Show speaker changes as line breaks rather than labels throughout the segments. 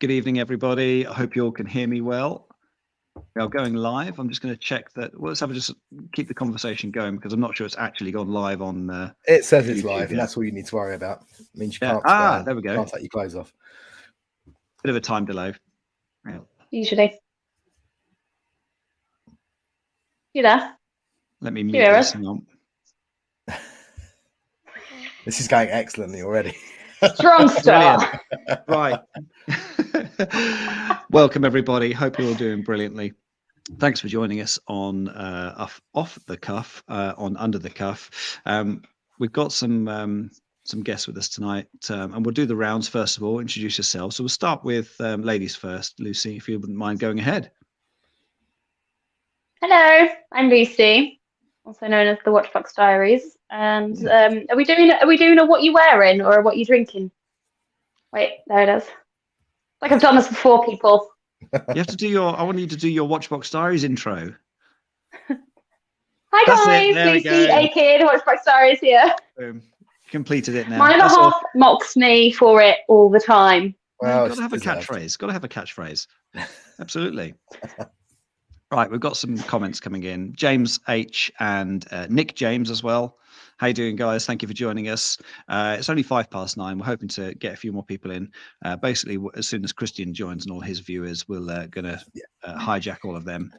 Good evening, everybody. I hope you all can hear me well. We are going live. I'm just going to check that. Well, let's have just keep the conversation going because I'm not sure it's actually gone live on.
It says it's
YouTube
live,
yet.
and that's all you need to worry about. It means you
Yeah.
can't.
There we go.
Can't take your clothes off.
Bit of a time delay. Yeah.
Usually. You there?
Let me mute this. Hang on.
This is going excellently already.
Strong start.
Right. Welcome, everybody. Hope you're all doing brilliantly. Thanks for joining us on Off the Cuff, on Under the Cuff. We've got some guests with us tonight, and we'll do the rounds first of all. Introduce yourselves. So we'll start with ladies first. Lucy, if you wouldn't mind going ahead.
Hello, I'm Lucy, also known as the Watchbox Diaries. And are we doing a what you wearing or a what you drinking? Wait, there it is. Like I've done this before, people.
You have to do I want you to do your Watchbox Diaries intro.
Hi guys, Lucy, aka the Watchbox Diaries here.
Boom. Completed it now.
My other half mocks me for it all the time.
Well, you've got to have a catchphrase. Got to have a catchphrase. Absolutely. Right, we've got some comments coming in. James H and Nick James as well. How you doing, guys? Thank you for joining us. It's only 9:05. We're hoping to get a few more people in. Basically, as soon as Christian joins and all his viewers, we're going to hijack all of them.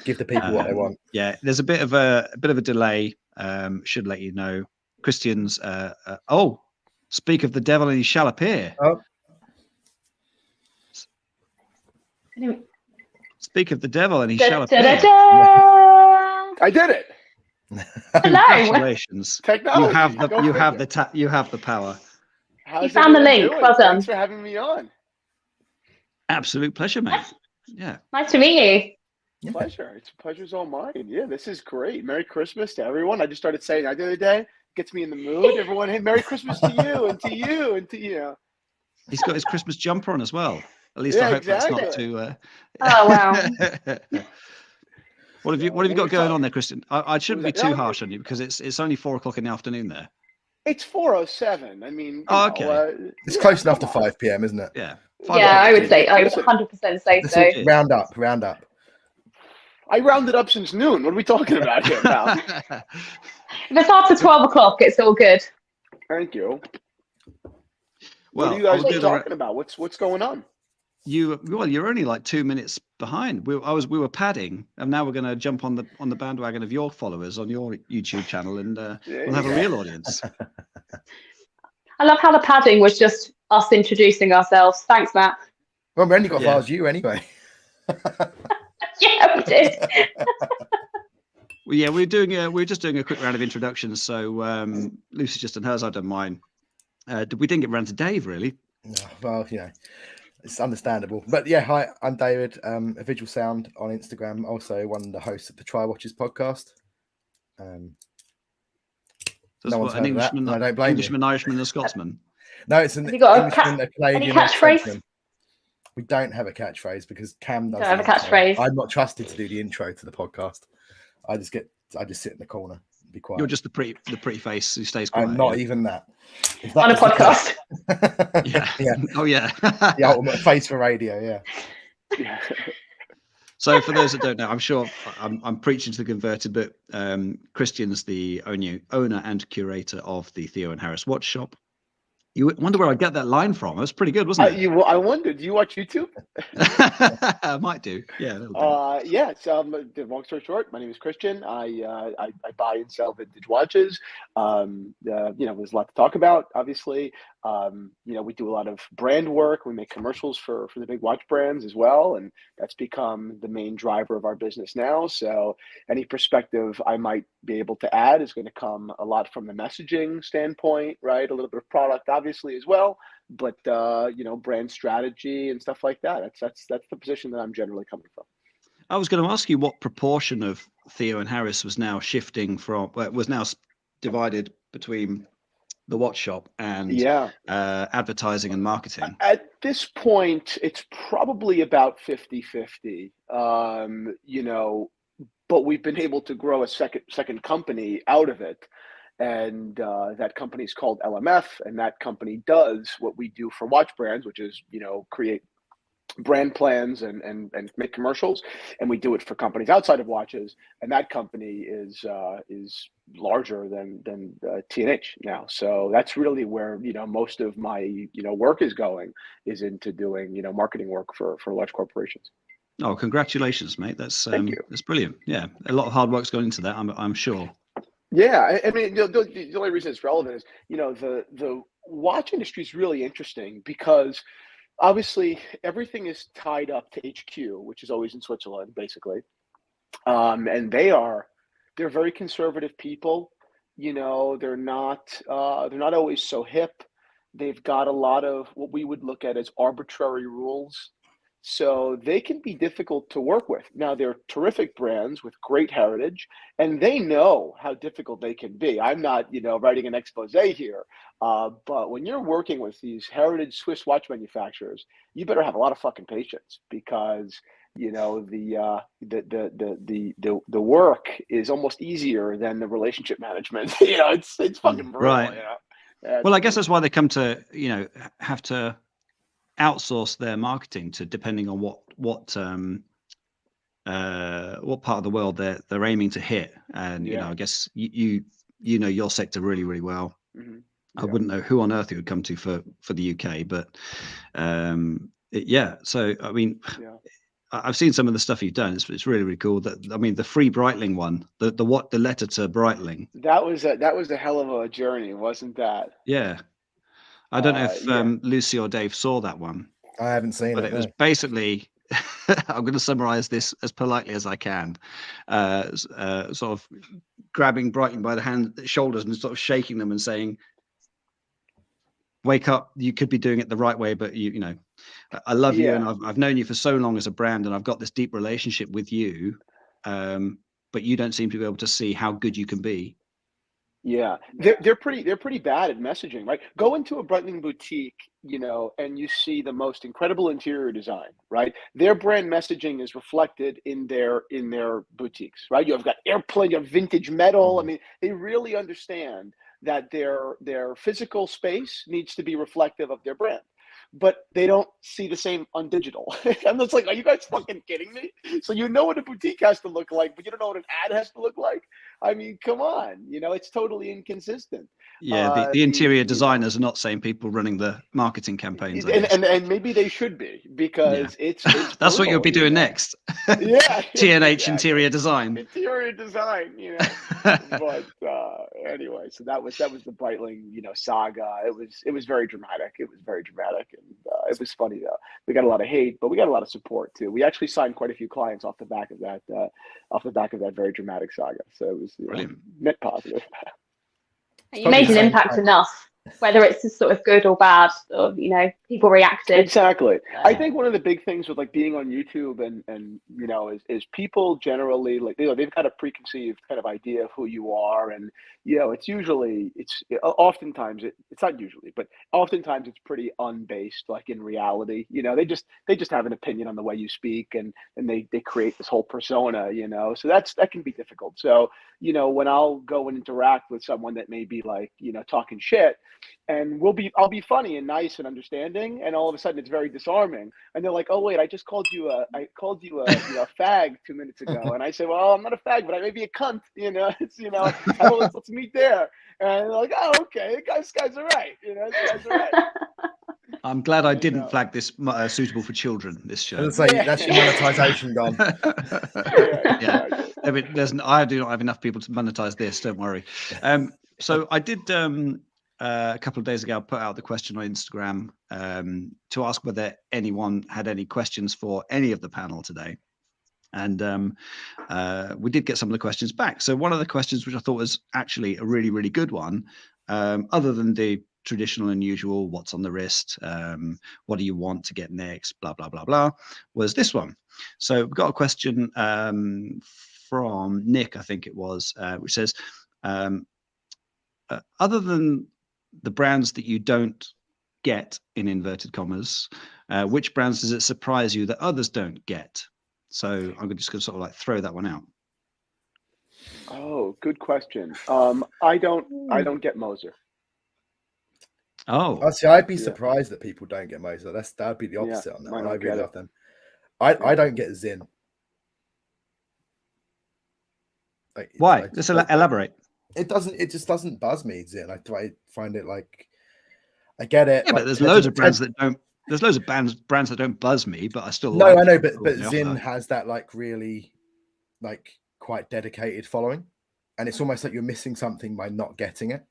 Give the people what they want.
Yeah, there's a bit of a delay. Should let you know. Christian's. Speak of the devil and he shall appear.
Oh.
Speak of the devil and he shall appear.
I did it.
Congratulations.
Technology.
You have the power.
You found the link. Well done.
Thanks for having me on.
Absolute pleasure, mate. Yeah.
Nice to meet you.
Pleasure. Pleasure's all mine. Yeah, this is great. Merry Christmas to everyone. I just started saying that the other day. Gets me in the mood. Everyone, hey, Merry Christmas to you and to you and to you.
He's got his Christmas jumper on as well. At least I hope that's not too.
Oh wow!
What have you got going on there, Christian? I shouldn't be too harsh on you because it's only 4 o'clock in the afternoon there.
It's 4:07. I mean,
okay.
It's close enough to 5 p.m., isn't it?
Yeah.
I would say I would 100% say so.
Round up.
I rounded up since noon. What are we talking about here, pal?
If it's after 12 o'clock, it's all good.
Thank you.
Well,
what are you guys talking about? What's going on?
You're only like 2 minutes behind. We were padding, and now we're going to jump on the bandwagon of your followers on your YouTube channel, and we'll have a real audience.
I love how the padding was just us introducing ourselves. Thanks, Matt.
Well, we only got as far as you anyway.
Yeah, we did.
Well, yeah, we're just doing a quick round of introductions. So Lucy's just done hers. I've done mine. We didn't get round to Dave, really.
No, well, it's understandable. But yeah, hi, I'm David, a visual sound on Instagram. Also one of the hosts of the Try Watches podcast.
No one's an Englishman,
I don't blame
Englishman, Irishman, and a Scotsman.
No, it's an Englishman, a Canadian,
any catchphrase?
We don't have a catchphrase because Cam doesn't
have a catchphrase.
I'm not trusted to do the intro to the podcast. I just sit in the corner and be quiet.
You're just the pretty face who stays quiet.
I'm not even that.
On a podcast.
Yeah. Oh yeah.
The ultimate face for radio.
Yeah.
So for those that don't know, I'm sure I'm preaching to the converted, but Christian's the owner and curator of the Theo Harris watch shop. You wonder where I get that line from. It was pretty good, wasn't it?
I wondered. Do you watch YouTube?
I might do. Yeah.
Yeah. So, long story short, my name is Christian. I buy and sell vintage watches. There's a lot to talk about. Obviously, we do a lot of brand work. We make commercials for the big watch brands as well, and that's become the main driver of our business now. So, any perspective I might be able to add is going to come a lot from the messaging standpoint, right? A little bit of product, obviously, as well, but brand strategy and stuff like that. That's the position that I'm generally coming from.
I was going to ask you what proportion of Theo and Harris was now shifting was now divided between the watch shop and advertising and marketing.
At this point, it's probably about 50-50. But we've been able to grow a second company out of it. And that company is called LMF, and that company does what we do for watch brands, which is, create brand plans and make commercials, and we do it for companies outside of watches, and that company is larger than T&H now. So that's really where most of my work is going, is into doing marketing work for large corporations.
Oh, congratulations, mate. That's
Thank you.
That's brilliant. Yeah, a lot of hard work's gone into that, I'm sure.
Yeah, I mean, the only reason it's relevant is the watch industry is really interesting because obviously everything is tied up to HQ, which is always in Switzerland, basically. And they're very conservative people. They're not always so hip. They've got a lot of what we would look at as arbitrary rules. So they can be difficult to work with. Now, they're terrific brands with great heritage, and they know how difficult they can be. I'm not, writing an expose here, but when you're working with these heritage Swiss watch manufacturers, you better have a lot of fucking patience, because the work is almost easier than the relationship management. It's fucking brutal.
Right. Well, I guess that's why they come to have to outsource their marketing to, depending on what part of the world they're aiming to hit. And I guess you know your sector really, really well.
Mm-hmm.
I wouldn't know who on earth it would come to for the UK, but so I mean, I've seen some of the stuff you've done. It's really, really cool. I mean, the free Breitling one, the letter to Breitling.
That was a hell of a journey, wasn't that?
Yeah. I don't know if Lucy or Dave saw that one.
I haven't seen it.
But it was basically, I'm going to summarize this as politely as I can, sort of grabbing Breitling by the shoulders and sort of shaking them and saying, wake up, you could be doing it the right way, but I love you, and I've known you for so long as a brand, and I've got this deep relationship with you, but you don't seem to be able to see how good you can be.
Yeah, they're pretty bad at messaging, right? Go into a Breitling boutique, and you see the most incredible interior design, right? Their brand messaging is reflected in their boutiques, right? You've got airplane, you have vintage metal. I mean, they really understand that their physical space needs to be reflective of their brand, but they don't see the same on digital. I'm just like, are you guys fucking kidding me? So what a boutique has to look like, but you don't know what an ad has to look like? I mean, come on, it's totally inconsistent.
Yeah, the interior designers are not same people running the marketing campaigns.
And maybe they should be, because it's
that's
brutal,
what you'll be doing next.
Yeah.
T&H interior design.
Interior design, But anyway, so that was the Breitling, saga. It was very dramatic. It was very dramatic, and it was funny though. We got a lot of hate, but we got a lot of support too. We actually signed quite a few clients off the back of that very dramatic saga. So it was net positive.
You made an impact enough, whether it's just sort of good or bad, or people reacted.
Exactly. I think one of the big things with being on YouTube and is people generally they've got a preconceived kind of idea of who you are, and oftentimes it's pretty unbased, in reality. They just have an opinion on the way you speak, and they create this whole persona, so that can be difficult. So when I'll go and interact with someone that may be talking shit, and I'll be funny and nice and understanding, and all of a sudden it's very disarming, and they're like, oh wait, I called you a fag 2 minutes ago, and I say, well, I'm not a fag, but I may be a cunt, let's meet there, and they're like, oh, okay, this guy's all right,
I'm glad I didn't flag this suitable for children, this show.
That's your monetization gone.
Yeah. I do not have enough people to monetize this, don't worry. So I did a couple of days ago, I put out the question on Instagram to ask whether anyone had any questions for any of the panel today. And we did get some of the questions back. So one of the questions, which I thought was actually a really, really good one, other than the traditional and usual, what's on the wrist, what do you want to get next, blah, blah, blah, blah, was this one. So we've got a question from Nick, I think it was, which says, other than the brands that you don't get, in inverted commas, which brands does it surprise you that others don't get? So I'm just going to sort of throw that one out.
Oh, good question. I don't get Moser.
Oh,
See, I'd be
Yeah.
surprised that people don't get Moser. That'd be the opposite on that
I
one.
don't
I
get
really
it.
love them. I don't get Zin. Like,
why? Let's elaborate.
It just doesn't buzz me, Zin. I find it like, I get it.
Yeah,
like,
but there's loads of brands that don't. There's loads of brands that don't buzz me, but I still
No,
like.
I know,
them
but
they
Zin
offer.
has that like really like quite dedicated following, and it's almost like you're missing something by not getting it.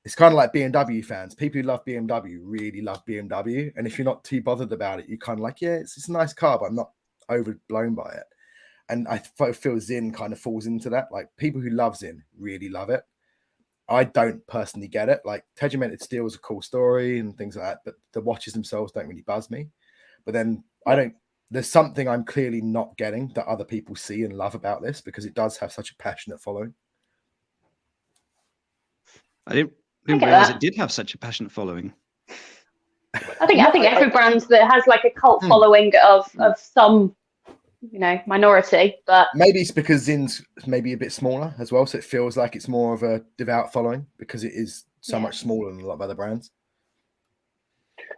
It's kind of like BMW fans. People who love BMW really love BMW, and if you're not too bothered about it, you're kind of like, yeah, it's a nice car, but I'm not overblown by it. And I feel Zin kind of falls into that. Like, people who love Zin really love it. I don't personally get it. Like, Tegimented Steel is a cool story and things like that, but the watches themselves don't really buzz me. But then there's something I'm clearly not getting that other people see and love about this, because it does have such a passionate following.
I didn't realize it did have such a passionate following.
I think every brand that has like a cult following of some, minority, but
maybe it's because Zin's maybe a bit smaller as well, so it feels like it's more of a devout following because it is so much smaller than a lot of other brands.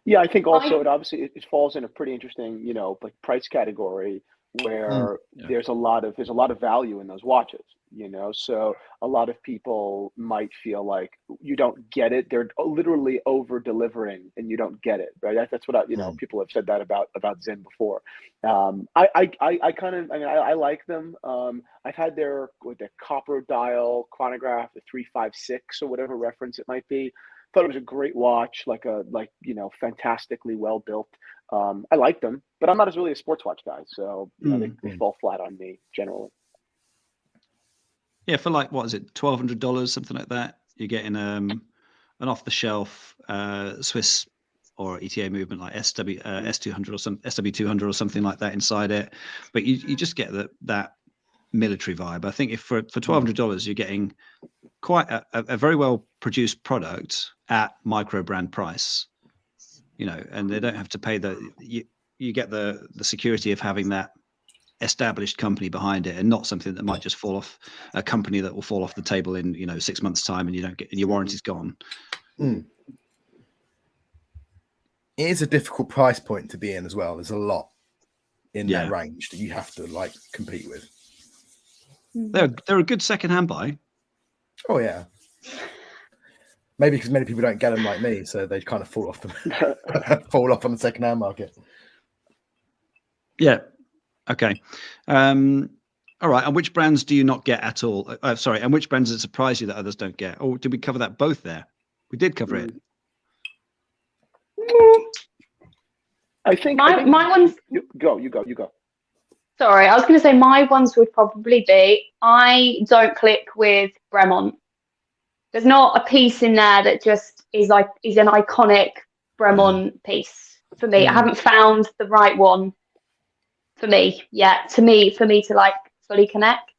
Yeah, I think also it falls in a pretty interesting, like price category where there's a lot of value in those watches, so a lot of people might feel like you don't get it. They're literally over delivering and you don't get it, right? That's what people have said that about Zen before. I like them. I've had their copper dial chronograph, the 356 or whatever reference it might be. Thought it was a great watch, fantastically well built. I like them, but I'm not really a sports watch guy, so they fall flat on me generally.
Yeah, for like, what is it, $1,200, something like that? You're getting an off-the-shelf Swiss or ETA movement like S200 or some SW200 or something like that inside it, but you just get that military vibe. I think if for $1,200 you're getting quite a very well produced product at micro brand price, and they don't have to pay you get the security of having that established company behind it, and not something that might just fall off, a company that will fall off the table in 6 months time and you don't get, and your warranty's gone.
It is a difficult price point to be in as well. There's a lot in that range that you have to compete with.
They're a good second-hand buy.
Oh yeah, maybe because many people don't get them like me, so they kind of fall off on the second-hand market.
Yeah. Okay. All right. And which brands do you not get at all? Sorry. And which brands that surprise you that others don't get? Or did we cover that both there? We did cover it.
I think
my ones.
You go.
Sorry, I was going to say my ones would probably be, I don't click with Bremont. There's not a piece in there that just is an iconic Bremont piece for me. I haven't found the right one for me yet. For me to fully connect.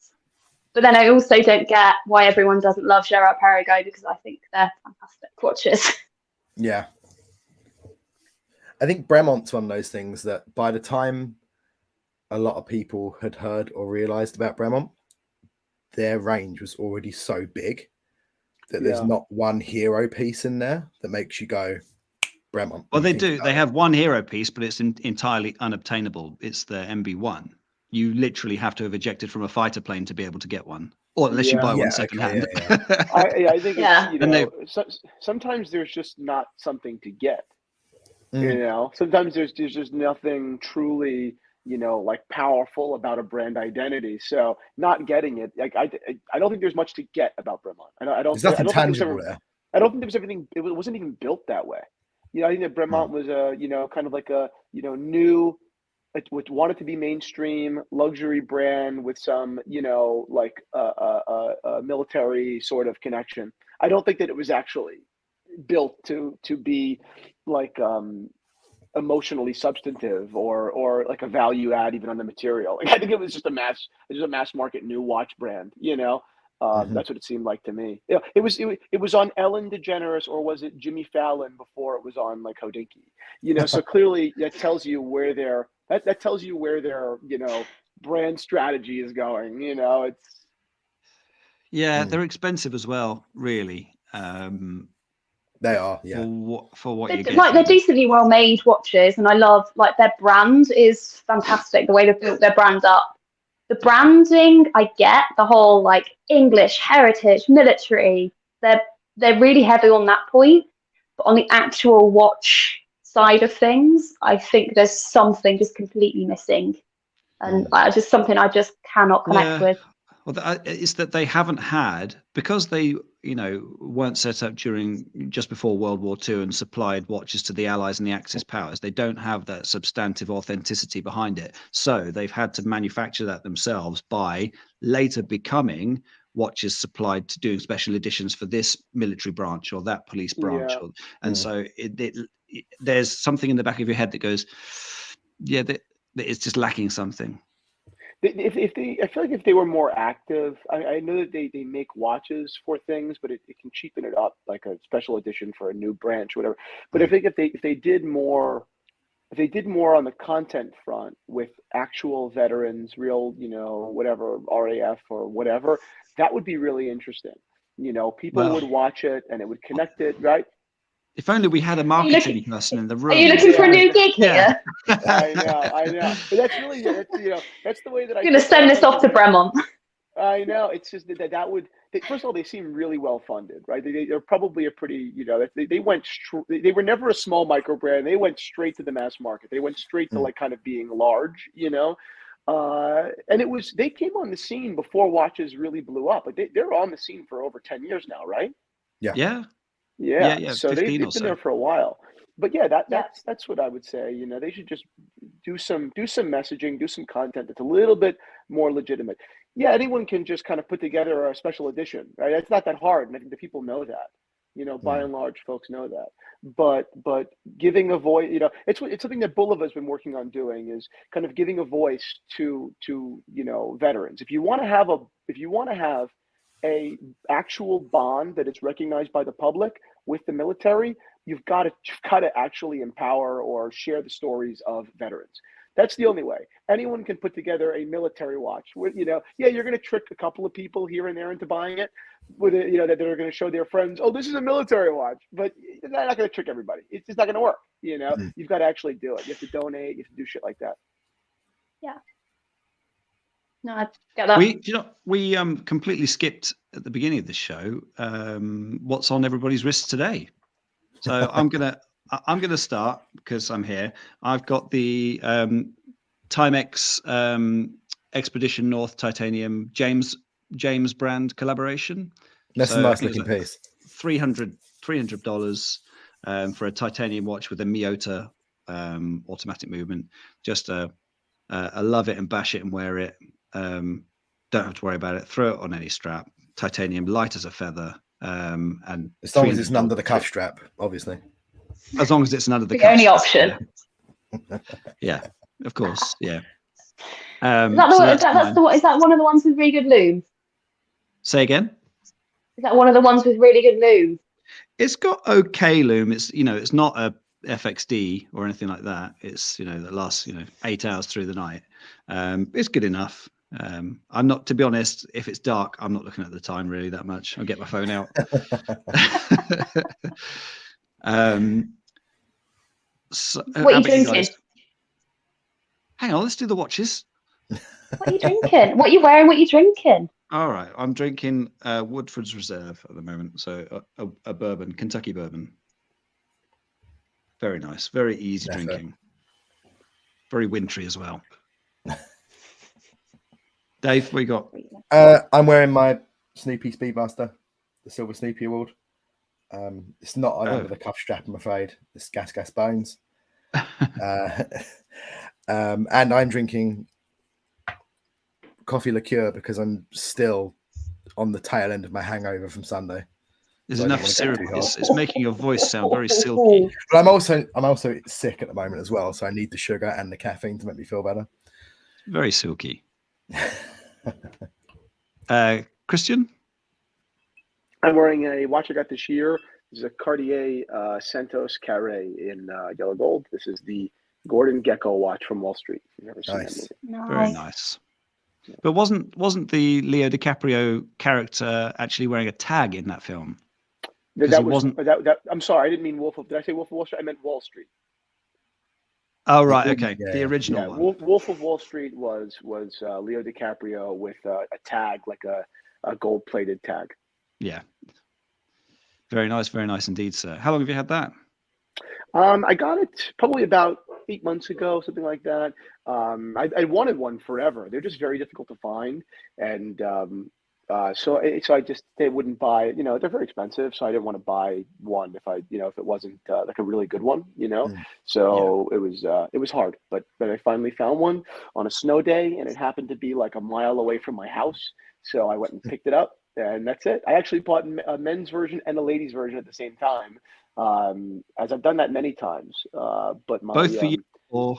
But then I also don't get why everyone doesn't love Gerard Perregaux, because I think they're fantastic watches.
Yeah. I think Bremont's one of those things that by the time a lot of people had heard or realized about Bremont, their range was already so big that there's not one hero piece in there that makes you go, Bremont.
Well, they do. They have one hero piece, but it's entirely unobtainable. It's the MB1. You literally have to have ejected from a fighter plane to be able to get one, or unless you buy one secondhand.
I think it's, sometimes there's just not something to get. Sometimes there's just nothing truly powerful about a brand identity. So not getting it, I don't think there's much to get about Bremont.
There's nothing tangible there.
I don't think there was everything. It wasn't even built that way. I think that Bremont was kind of like a new, which wanted to be mainstream luxury brand with some military sort of connection. I don't think that it was actually built to be emotionally substantive or like a value add even on the material. I think it was just a mass market new watch brand. That's what it seemed like to me. It was on Ellen DeGeneres, or was it Jimmy Fallon before it was on Hodinkee? So clearly that tells you where their brand strategy is going.
They're expensive as well, really.
They are, yeah.
For what you're
They're,
getting.
they're decently well made watches, and I love their brand is fantastic. The way they've built their brand up, the branding, I get the whole English heritage, military. They're really heavy on that point, but on the actual watch side of things, I think there's something just completely missing, and something I just cannot connect with.
Well, it's that they haven't had, because they, weren't set up just before World War II and supplied watches to the Allies and the Axis powers. They don't have that substantive authenticity behind it. So they've had to manufacture that themselves by later becoming watches supplied to doing special editions for this military branch or that police branch.
Yeah.
And so there's something in the back of your head that goes, yeah, that it's just lacking something.
I feel like if they were more active, I know that they make watches for things, but it can cheapen it up, like a special edition for a new branch or whatever. But I think if they did more on the content front with actual veterans, real, whatever, RAF or whatever, that would be really interesting. People would watch it and it would connect it, right?
If only we had a marketing person in the room.
Are you looking for a new gig here?
I know. But that's really, that's the way that
I'm going to send this off to Bremont.
I know. It's just that would, first of all, they seem really well funded, right? They're probably a pretty, they they were never a small micro brand. They went straight to the mass market. They went straight to kind of being large, and they came on the scene before watches really blew up. Like they're on the scene for over 10 years now, right?
Yeah.
So they've been there for a while. But that's what I would say. They should just do some messaging, do some content that's a little bit more legitimate. Yeah, anyone can just kind of put together a special edition, right? It's not that hard, and I think the people know that. By and large, folks know that. But giving a voice, it's something that Bulova has been working on doing, is kind of giving a voice to veterans. If you want to have a actual bond that is recognized by the public with the military, you've got to actually empower or share the stories of veterans. That's the only way. Anyone can put together a military watch. You're going to trick a couple of people here and there into buying it with it, that they're going to show their friends, oh, this is a military watch, but they're not going to trick everybody. It's just not going to work. You've got to actually do it. You have to donate. You have to do shit like that.
Yeah. No, I get that.
We completely skipped at the beginning of the show what's on everybody's wrists today. So I'm gonna start because I'm here. I've got the Timex Expedition North Titanium James brand collaboration.
That's a nice looking piece.
$300 for a titanium watch with a Miyota automatic movement. Just I love it and bash it and wear it. Don't have to worry about it. Throw it on any strap. Titanium, light as a feather. And
as long as it's under the cuff strap, obviously.
As long as it's under the
cuff. The only option.
Yeah, of course. Yeah.
Is that one of the ones with really good loom?
Say again.
Is that one of the ones with really good loom?
It's got okay loom. It's it's not a FXD or anything like that. It's that lasts 8 hours through the night. It's good enough. I'm not, to be honest, if it's dark, I'm not looking at the time really that much. I'll get my phone out.
What are you drinking?
Hang on, let's do the watches.
What are you drinking? What are you wearing? What are you drinking?
All right, I'm drinking Woodford's Reserve at the moment. So a bourbon, Kentucky bourbon. Very nice, very easy drinking. Very wintry as well. Dave, what you got?
I'm wearing my Snoopy Speedmaster, the Silver Snoopy Award. It's not under the cuff strap, I'm afraid. It's Gas Bones. And I'm drinking coffee liqueur because I'm still on the tail end of my hangover from Sunday.
There's enough syrup. It's making your voice sound very silky.
But I'm also sick at the moment as well, so I need the sugar and the caffeine to make me feel better.
Very silky. Christian?
I'm wearing a watch I got this year. This is a Cartier Santos Carré in yellow gold. This is the Gordon Gekko watch from Wall Street. If you've never seen that movie.
Very nice. But wasn't the Leo DiCaprio character actually wearing a tag in that film? Because it wasn't.
I'm sorry, I didn't mean Wolf of. Did I say Wolf of Wall Street? I meant Wall Street.
Oh right, okay. The original
Yeah,
one.
Wolf of Wall Street was Leo DiCaprio with a tag, like a gold-plated tag.
Yeah. Very nice indeed, sir. How long have you had that?
I got it probably about 8 months ago, something like that. I wanted one forever. They're just very difficult to find, and so I just they wouldn't buy. They're very expensive, so I didn't want to buy one if it wasn't like a really good one. So it was hard, but I finally found one on a snow day, and it happened to be like a mile away from my house. So I went and picked it up, and that's it. I actually bought a men's version and a ladies' version at the same time. As I've done that many times, but
both for you or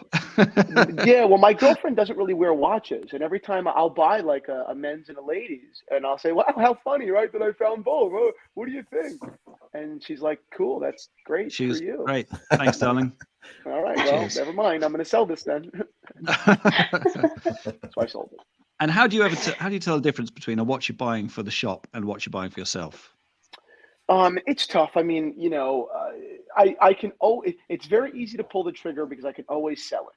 yeah, well, my girlfriend doesn't really wear watches, and every time I'll buy like a men's and a ladies, and I'll say, "Wow, how funny, right? That I found both. Oh, what do you think?" And she's like, "Cool, that's great for you."
Great, thanks, darling.
All right, well, never mind. I'm going to sell this then. So I sold it.
And how do you tell the difference between a watch you're buying for the shop and what you're buying for yourself?
It's tough. I mean, I can. It's very easy to pull the trigger because I can always sell it.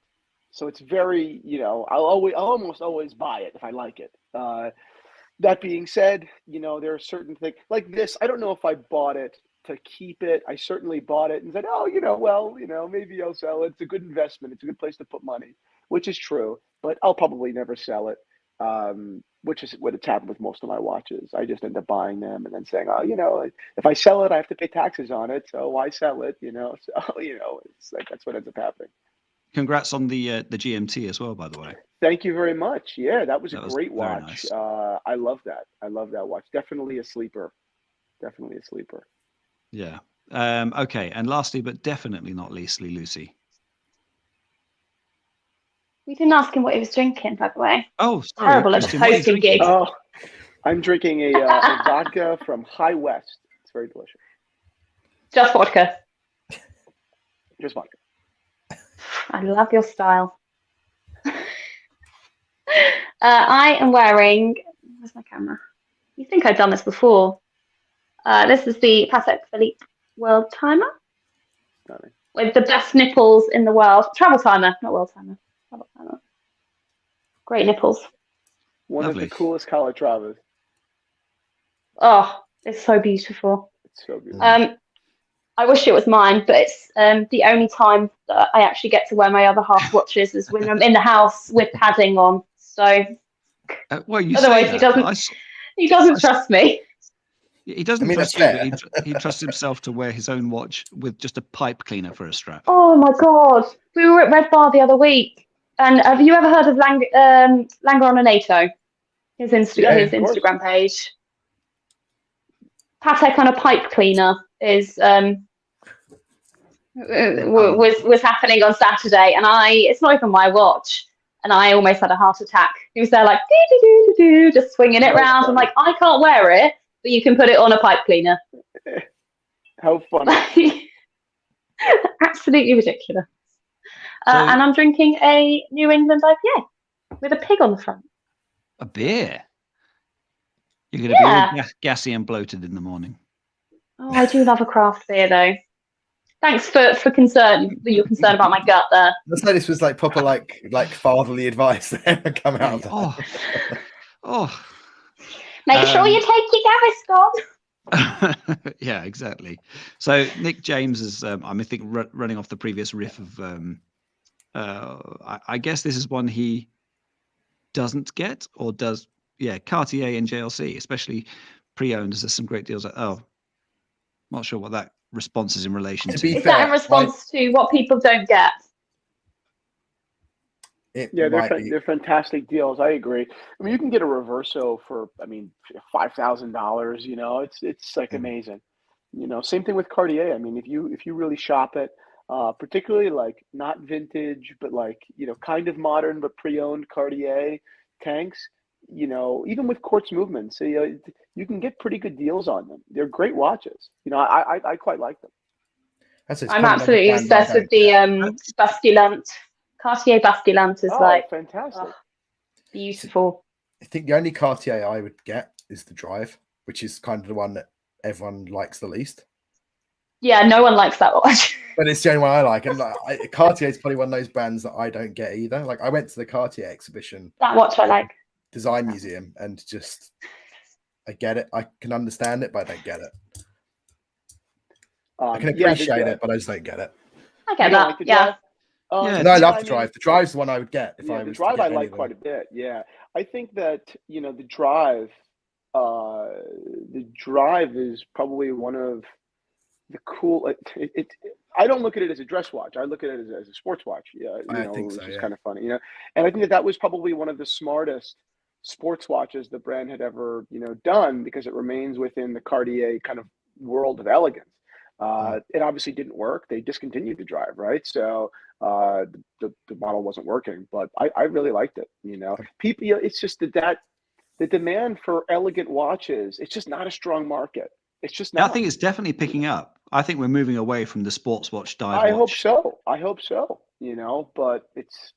So it's very, I'll almost always buy it if I like it. That being said, there are certain things like this. I don't know if I bought it to keep it. I certainly bought it and said, oh, maybe I'll sell it. It's a good investment. It's a good place to put money, which is true. But I'll probably never sell it. Which is what it's happened with most of my watches. I just end up buying them and then saying, oh, if I sell it, I have to pay taxes on it. So why sell it? So, it's like, that's what ends up happening.
Congrats on the GMT as well, by the way.
Thank you very much. Yeah, that was a great watch.
Nice.
I love that. I love that watch. Definitely a sleeper.
Yeah. Okay. And lastly, but definitely not leastly, Lucy.
We didn't ask him what he was drinking, by the way.
Oh, sorry.
Terrible at hosting gigs.
Oh, I'm drinking a vodka from High West. It's very delicious.
Just vodka.
Just vodka.
I love your style. I am wearing. Where's my camera? You think I've done this before? This is the Patek Philippe World Timer with the best nipples in the world. Travel timer, not world timer. Great nipples.
One
Lovely.
of the coolest Calatravas.
Oh, it's so beautiful.
It's so beautiful.
I wish it was mine, but it's the only time that I actually get to wear my other half watches is when I'm in the house with padding on. So
well, you
otherwise he doesn't trust me.
He doesn't trust you, but he trusts himself to wear his own watch with just a pipe cleaner for a strap.
Oh my God. We were at Red Bar the other week. And have you ever heard of Langeronato? His Instagram page. Patek on a pipe cleaner was happening on Saturday, and it's not even my watch, and I almost had a heart attack. He was there like just swinging it around. I'm like, I can't wear it, but you can put it on a pipe cleaner.
How funny!
Absolutely ridiculous. And I'm drinking a New England IPA with a pig on the front.
A beer? You're going to be all gassy and bloated in the morning.
Oh, I do love a craft beer, though. Thanks for your concern about my gut there.
Let's say this was like proper like fatherly advice there come out of that.
Oh.
Make sure you take your Gaviscon.
Yeah, exactly. So Nick James is, I think, running off the previous riff of. I guess this is one he doesn't get or does. Yeah, Cartier and JLC, especially pre-owned. There's some great deals. Not sure what that response is in relation to.
Is that in response to what people don't get?
They're fantastic deals. I agree. I mean, you can get a Reverso for $5,000. It's like amazing. Same thing with Cartier. I mean, if you really shop it, particularly like not vintage, but like kind of modern but pre-owned Cartier tanks. Even with quartz movements, you can get pretty good deals on them. They're great watches. I quite like them.
I'm absolutely obsessed with the Basculant. Cartier Basculant is
fantastic,
beautiful.
I think the only Cartier I would get is the Drive, which is kind of the one that everyone likes the least.
Yeah, no one likes that watch.
But it's the only one I like. And like, Cartier is probably one of those brands that I don't get either. Like I went to the Cartier exhibition,
That watch I like.
design museum, and just I get it. I can understand it, but I don't get it. I can appreciate it, but I just don't get it.
I get that.
Like the
Yeah.
drive?
No, I love the drive. The drive's the one I would get if I was.
The drive
to
I
get
like quite a bit. Yeah, I think that the drive, is probably one of the cool. I don't look at it as a dress watch. I look at it as a sports watch. Yeah,
I think so,
which is
yeah.
kind of funny. And I think that was probably one of the smartest sports watches the brand had ever done, because it remains within the Cartier kind of world of elegance. It obviously didn't work. They discontinued the drive, right? So the model wasn't working, but I really liked it. People, it's just that the demand for elegant watches, it's just not a strong market. It's just not.
I think it's definitely picking up. I think we're moving away from the sports watch dive
I
watch.
I hope so. But it's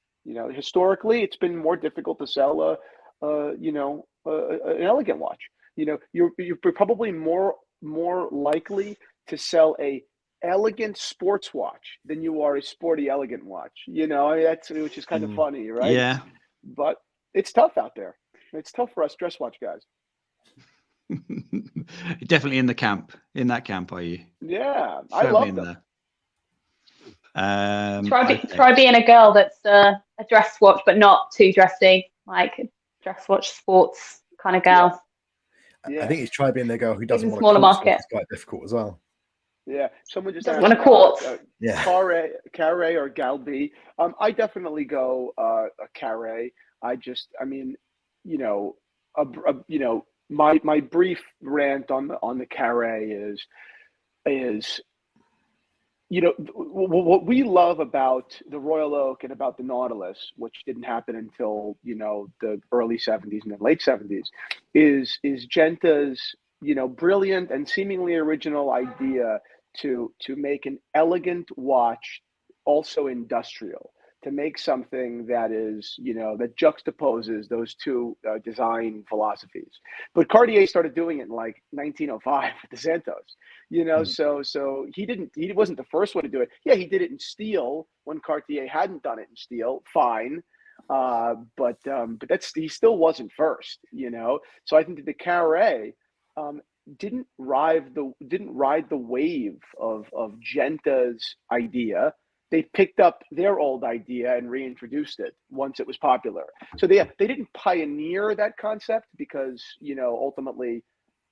historically it's been more difficult to sell an elegant watch. You're probably more likely to sell a elegant sports watch than you are a sporty elegant watch. That's, which is kind of funny, right?
Yeah.
But it's tough out there. It's tough for us dress watch guys.
Definitely in that camp, are you?
Yeah,
Firmly
I love
in
them.
There.
Try being a girl that's a dress watch, but not too dressy, like a dress watch sports kind of girl.
Yeah. I think it's try being the girl who doesn't want
smaller
a
market.
It's quite difficult as well.
Yeah, someone just
Doesn't
asked
want a quartz.
Carré or Galbi. I definitely go a Carré. My brief rant on the Carré is what we love about the Royal Oak and about the Nautilus, which didn't happen until the early 70s and then late 70s, is Genta's brilliant and seemingly original idea to make an elegant watch also industrial, to make something that is that juxtaposes those two design philosophies. But Cartier started doing it in like 1905 with the Santos. So he wasn't the first one to do it. Yeah, he did it in steel when Cartier hadn't done it in steel. Fine. But he still wasn't first, So I think that the Carré didn't ride the wave of Genta's idea. They picked up their old idea and reintroduced it once it was popular. So they didn't pioneer that concept, because ultimately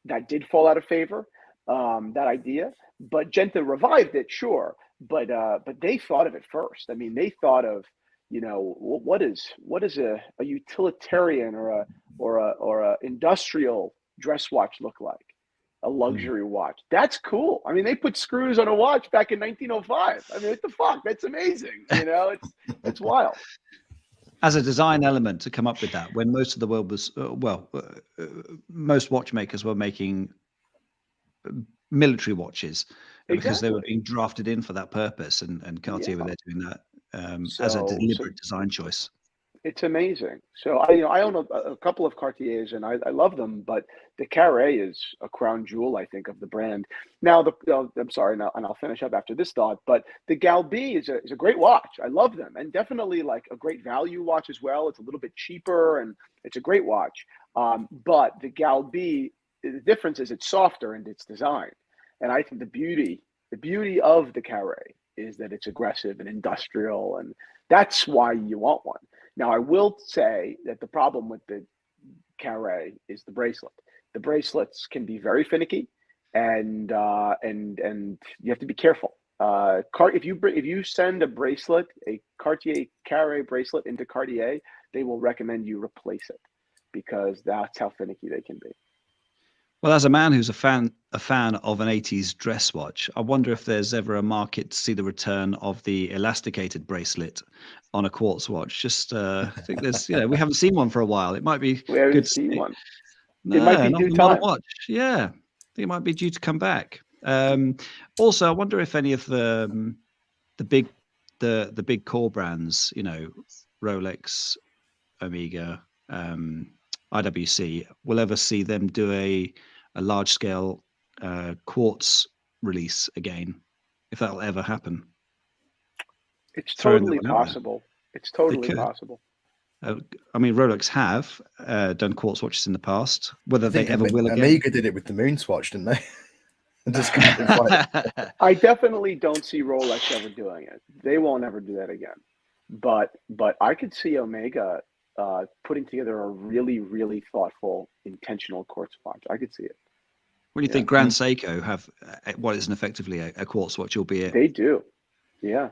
that did fall out of favor, that idea. But Genta revived it, sure. But they thought of it first. I mean, they thought of what is a utilitarian or a industrial dress watch look like? A luxury watch. That's cool. I mean, they put screws on a watch back in 1905. I mean, what the fuck? That's amazing. It's wild.
As a design element to come up with that, when most of the world was, most watchmakers were making military watches because they were being drafted in for that purpose, and Cartier were there doing that as a deliberate design choice.
It's amazing. So I own a couple of Cartiers, and I love them, but the Carré is a crown jewel, I think, of the brand. Now I'm sorry, and I'll finish up after this thought, but the Galbi is a great watch. I love them, and definitely like a great value watch as well. It's a little bit cheaper, and it's a great watch. But the Galbi, the difference is it's softer in its design, and I think the beauty of the Carré is that it's aggressive and industrial, and that's why you want one. Now, I will say that the problem with the Carré is the bracelet. The bracelets can be very finicky, and you have to be careful. If you send a Cartier Carré bracelet into Cartier, they will recommend you replace it, because that's how finicky they can be.
Well, as a man who's a fan of an 80s dress watch, I wonder if there's ever a market to see the return of the elasticated bracelet on a quartz watch. Just I think there's, we haven't seen one for a while. It might be
we haven't
good
seen one.
No,
it might be due time.
Watch. Yeah, I think it might be due to come back. Also, I wonder if any of the big core brands, Rolex, Omega, IWC, will ever see them do a large scale quartz release again, if that'll ever happen.
It's
Throwing
totally
that one out there.
possible. It's totally
could.
possible.
I mean, Rolex have done quartz watches in the past. Whether
I
they
think
ever will again.
Omega did it with the Moon Swatch, didn't they? And just kind of like,
I definitely don't see Rolex ever doing it. They won't ever do that again. But I could see Omega putting together a really, really thoughtful, intentional quartz watch. I could see it.
When you think Grand Seiko have what is effectively a quartz watch, albeit
they do, yeah.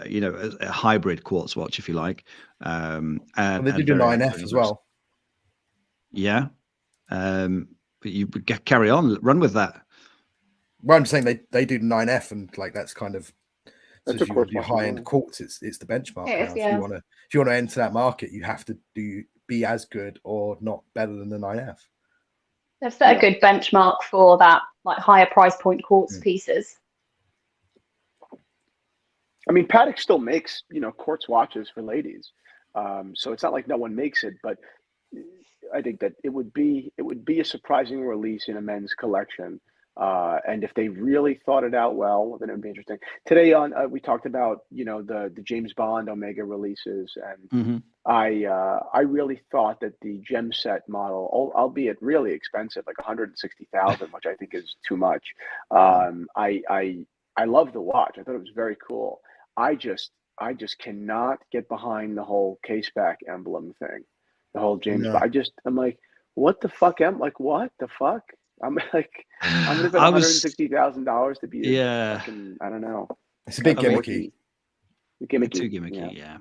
You know, a hybrid quartz watch, if you like. And
they did a 9F as well.
Yeah, but you would carry on, run with that.
Well, I'm just saying they do 9F, and like that's kind of
that's
if you want to do high-end quartz, it's the benchmark.
Yes,
now. If you want to enter that market, you have to be as good or not better than the 9F.
They've set a good benchmark for that, like higher price point quartz pieces.
I mean, Patek still makes, you know, quartz watches for ladies, so it's not like no one makes it. But I think that it would be a surprising release in a men's collection, and if they really thought it out well, then it would be interesting. Today on we talked about, you know, the James Bond Omega releases, and I really thought that the gem set model, albeit really expensive, like 160,000, which I think is too much. I love the watch. I thought it was very cool. I just cannot get behind the whole case back emblem thing, the whole James Bond. I'm like, what the fuck? What the fuck? I'm like, I'm gonna spend $160,000 to be fucking, I don't know.
It's a bit gimmicky.
Gimmicky.
Too gimmicky, yeah.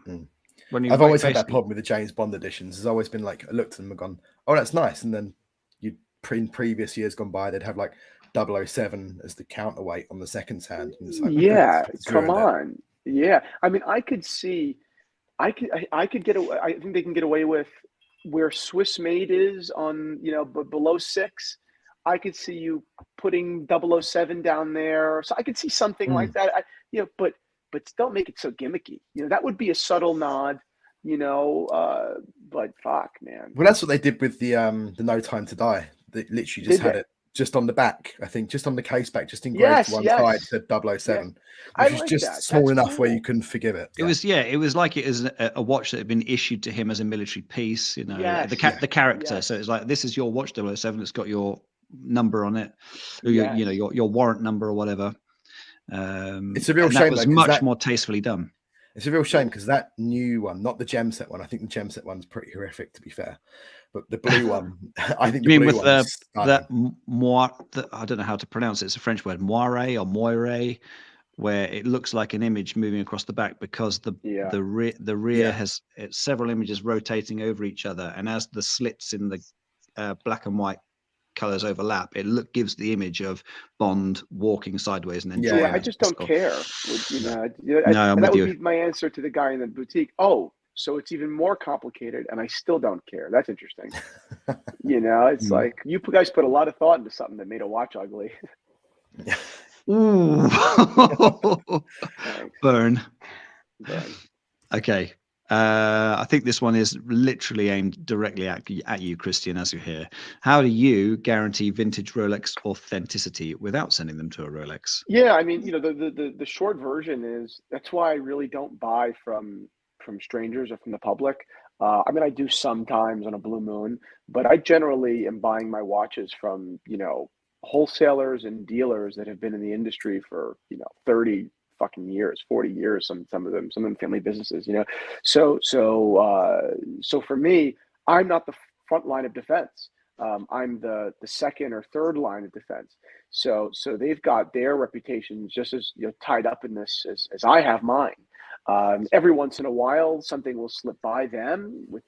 I've always had that problem with the James Bond editions. There's always been like, I looked at them and gone, oh, that's nice. And then in previous years gone by, they'd have like 007 as the counterweight on the second hand. And it's like,
come on. Yeah. I mean, I could get away. I think they can get away with where Swiss made is on, you know, below 6. I could see you putting 007 down there. So I could see something like that. But don't make it so gimmicky. You know, that would be a subtle nod, you know, but fuck, man.
Well, that's what they did with the No Time to Die. They literally just had it just on the back, I think, just on the case back, just engraved one side, said 007, which is just small enough where you couldn't forgive it.
It was like it is a watch that had been issued to him as a military piece, you know, the character. So it's like, this is your watch 007. It's got your number on it, or your warrant number or whatever.
It's a real shame.
That was much more tastefully done.
It's a real shame because that new one, not the gem set one. I think the gem set one's pretty horrific, to be fair. But the blue one, I think.
You mean with that I don't know how to pronounce it. It's a French word, moire or moire, where it looks like an image moving across the back because the rear has several images rotating over each other, and as the slits in the black and white colors overlap, it gives the image of Bond walking sideways and then
I just don't care.
I'm
that
with
would be my answer to the guy in the boutique. Oh, so it's even more complicated, and I still don't care. That's interesting. You know, it's like you guys put a lot of thought into something that made a watch ugly.
Ooh. Burn. Okay. I think this one is literally aimed directly at you, Christian, as you're here. How do you guarantee vintage Rolex authenticity without sending them to a Rolex?
Yeah, I mean, you know, the short version is that's why I really don't buy from strangers or from the public. I mean, I do sometimes on a blue moon, but I generally am buying my watches from, you know, wholesalers and dealers that have been in the industry for, you know, 30 fucking years, 40 years, some of them family businesses, you know. So for me, I'm not the front line of defense. I'm the second or third line of defense. So they've got their reputations just as, you know, tied up in this as I have mine. Every once in a while, something will slip by them with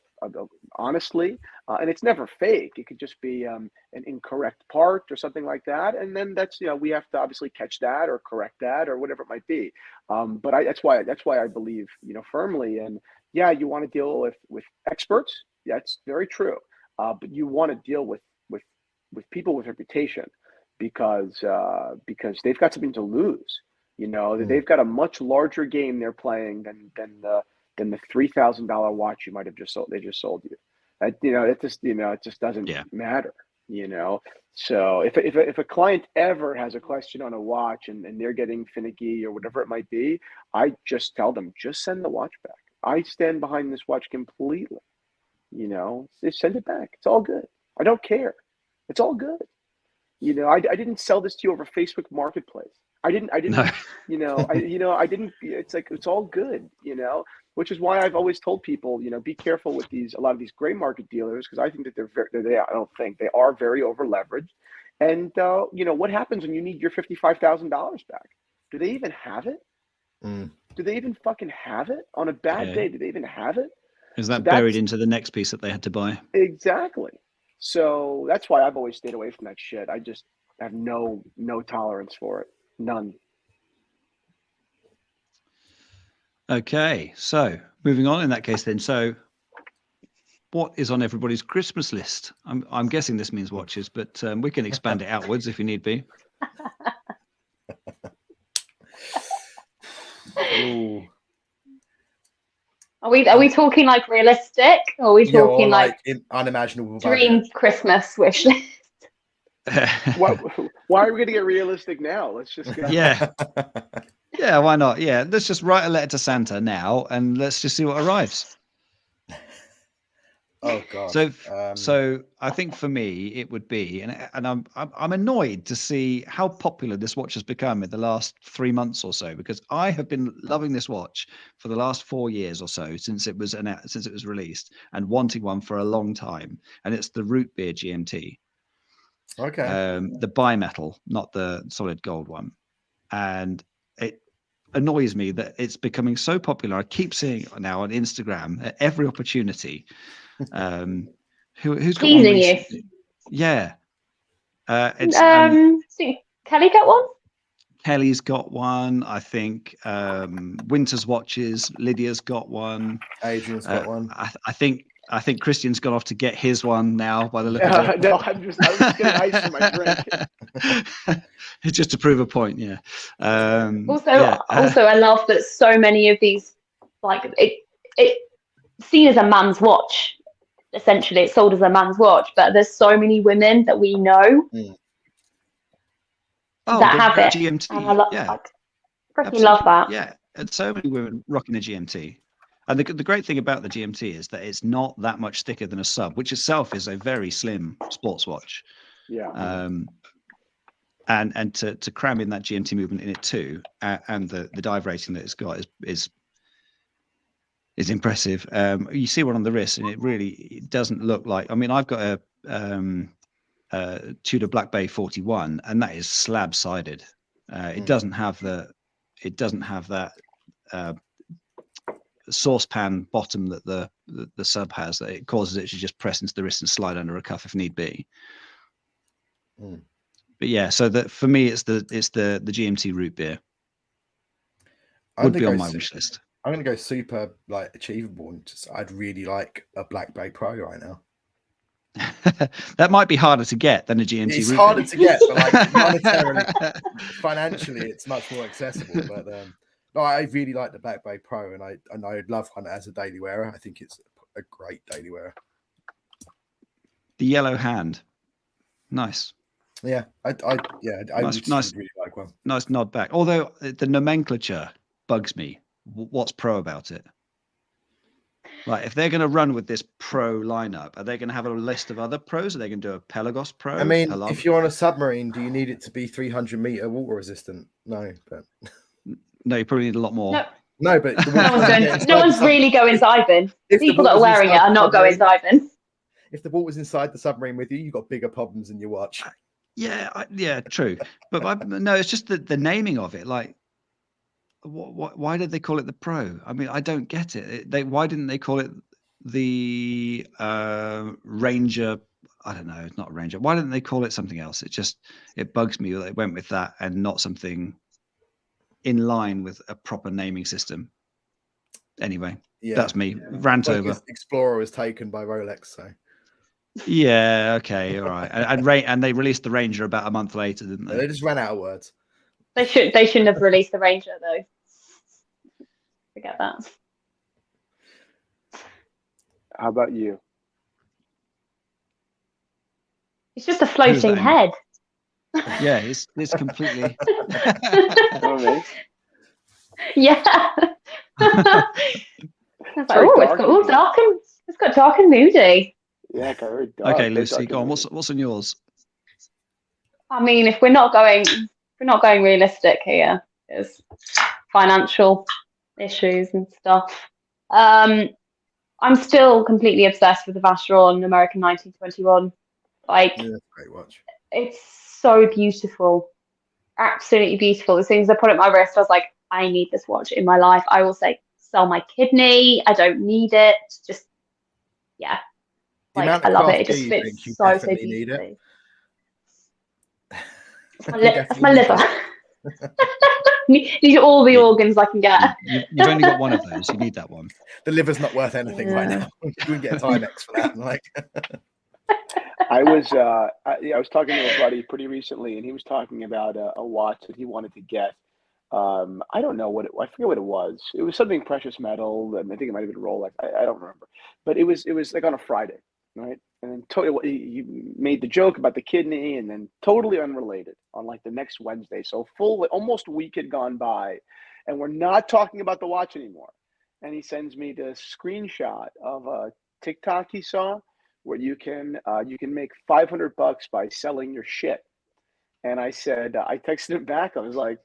honestly, and it's never fake. It could just be an incorrect part or something like that, and then that's, you know, we have to obviously catch that or correct that or whatever it might be. But that's why I believe, you know, firmly. And yeah, you want to deal with experts. That's very true. But you want to deal with people with reputation because they've got something to lose. You know, they've got a much larger game they're playing than the $3,000 watch you might have just sold. They just sold you. You know, it just doesn't matter. you know. So if a client ever has a question on a watch and they're getting finicky or whatever it might be, I just tell them, just send the watch back. I stand behind this watch completely. You know, just send it back. It's all good. I don't care. It's all good. You know, I didn't sell this to you over Facebook Marketplace. I didn't,
No.
I didn't, it's like, it's all good, you know, which is why I've always told people, you know, be careful with a lot of these gray market dealers, because I think that I don't think they are very over leveraged. And, you know, what happens when you need your $55,000 back? Do they even have it? Do they even fucking have it on a bad day? Do they even have it?
Is that buried into the next piece that they had to buy?
Exactly. So that's why I've always stayed away from that shit. I just have no tolerance for it. None.
Okay, so moving on in that case then. So what is on everybody's Christmas list? I'm guessing this means watches, but we can expand it outwards if you need be.
Ooh.
Are we talking like realistic, or are we talking like
unimaginable
dream
budget?
Christmas wish list?
Why are we going to get realistic now? Let's just go.
Yeah. Yeah, why not? Yeah, let's just write a letter to Santa now and let's just see what arrives.
Oh god.
So I think for me it would be, and I'm annoyed to see how popular this watch has become in the last 3 months or so, because I have been loving this watch for the last 4 years or so since it was released, and wanting one for a long time, and it's the Root Beer GMT.
Okay.
The bimetal, not the solid gold one, and it annoys me that it's becoming so popular. I keep seeing it now on Instagram at every opportunity. Who's got one
Teasing you.
recently? Yeah. It's
Kelly got one?
Kelly's got one, I think. Winter's watches, Lydia's got one.
Adrian's got one.
I think Christian's gone off to get his one now by the look of it.
No, I was just getting ice for my drink.
It's just to prove a point, yeah.
Also, I love that so many of these, like it seen as a man's watch. Essentially, it's sold as a man's watch, but there's so many women that we know that have it.
GMT,
and I love,
yeah,
like, freaking love that.
Yeah, and so many women rocking the GMT. And the great thing about the GMT is that it's not that much thicker than a sub, which itself is a very slim sports watch.
Yeah.
And to cram in that GMT movement in it too, and the dive rating that it's got is impressive. You see one on the wrist, and it doesn't look like. I mean, I've got a Tudor Black Bay 41, and that is slab sided. It doesn't have that saucepan bottom that the sub has, that it causes it to just press into the wrist and slide under a cuff if need be. But yeah, so that for me it's the GMT Root Beer would be on my wish list.
I'm gonna go super like achievable, and I'd really like a Black Bay Pro right now.
That might be harder to get than a GMT.
It's harder to get, but like monetarily, financially, it's much more accessible. But no, I really like the Black Bay Pro, and I'd love one as a daily wearer. I think it's a great daily wearer.
The yellow hand, nice.
Yeah, I
nice,
really like one.
Nice nod back. Although the nomenclature bugs me. What's pro about it? Like, if they're going to run with this pro lineup, are they going to have a list of other pros? Are they going to do a Pelagos Pro?
I mean, if you're on a submarine, do you need it to be 300-meter water resistant? No, but
no, you probably need a lot more.
No, but
no one's really going diving. People that are wearing it are not going diving.
If the water's inside the submarine with you, you've got bigger problems in your watch.
Yeah, true. But no, it's just the naming of it. Like, why did they call it the Pro? I mean, I don't get it. Why didn't they call it the Ranger? I don't know. It's not Ranger. Why didn't they call it something else? It bugs me that they went with that and not something in line with a proper naming system. Anyway, that's me. Rant over.
Explorer was taken by Rolex, so.
Yeah. Okay. All right. And they released the Ranger about a month later, didn't they?
They just ran out of words.
They shouldn't have released the Ranger though. Forget that.
How about you?
It's just a floating
that?
head.
Yeah, it's completely.
Oh,
Yeah. I was like,
very
oh, it's
dark
got all
in here.
dark and it's got dark and moody.
Yeah, very dark.
Okay,
very
Lucy,
dark
go on.
and
What's on yours?
I mean, if we're not going realistic here, there's financial issues and stuff. I'm still completely obsessed with the Vacheron American 1921. Like,
Yeah, that's a great watch.
it's so beautiful, absolutely beautiful. As soon as I put it on my wrist, I was like, I need this watch in my life. I will say, sell my kidney. I don't need it. Just, yeah.
The
Like,
amount
I
of
love it.
craft
It just
you
fits
think you
so
definitely need it.
beautifully.
You
That's my
definitely
liver. Need all the organs I can get.
You've only got one of those. You need that one.
The liver's not worth anything right
Yeah.
now. You can get a Timex for that. Like,
I was talking to a buddy pretty recently, and he was talking about a watch that he wanted to get. I don't know I forget what it was. It was something precious metal. I think it might have been Rolex. I don't remember. But it was like on a Friday, right? And then he made the joke about the kidney, and then totally unrelated on like the next Wednesday. So almost a week had gone by, and we're not talking about the watch anymore. And he sends me the screenshot of a TikTok he saw where you can make $500 by selling your shit. And I said, I texted him back. I was like,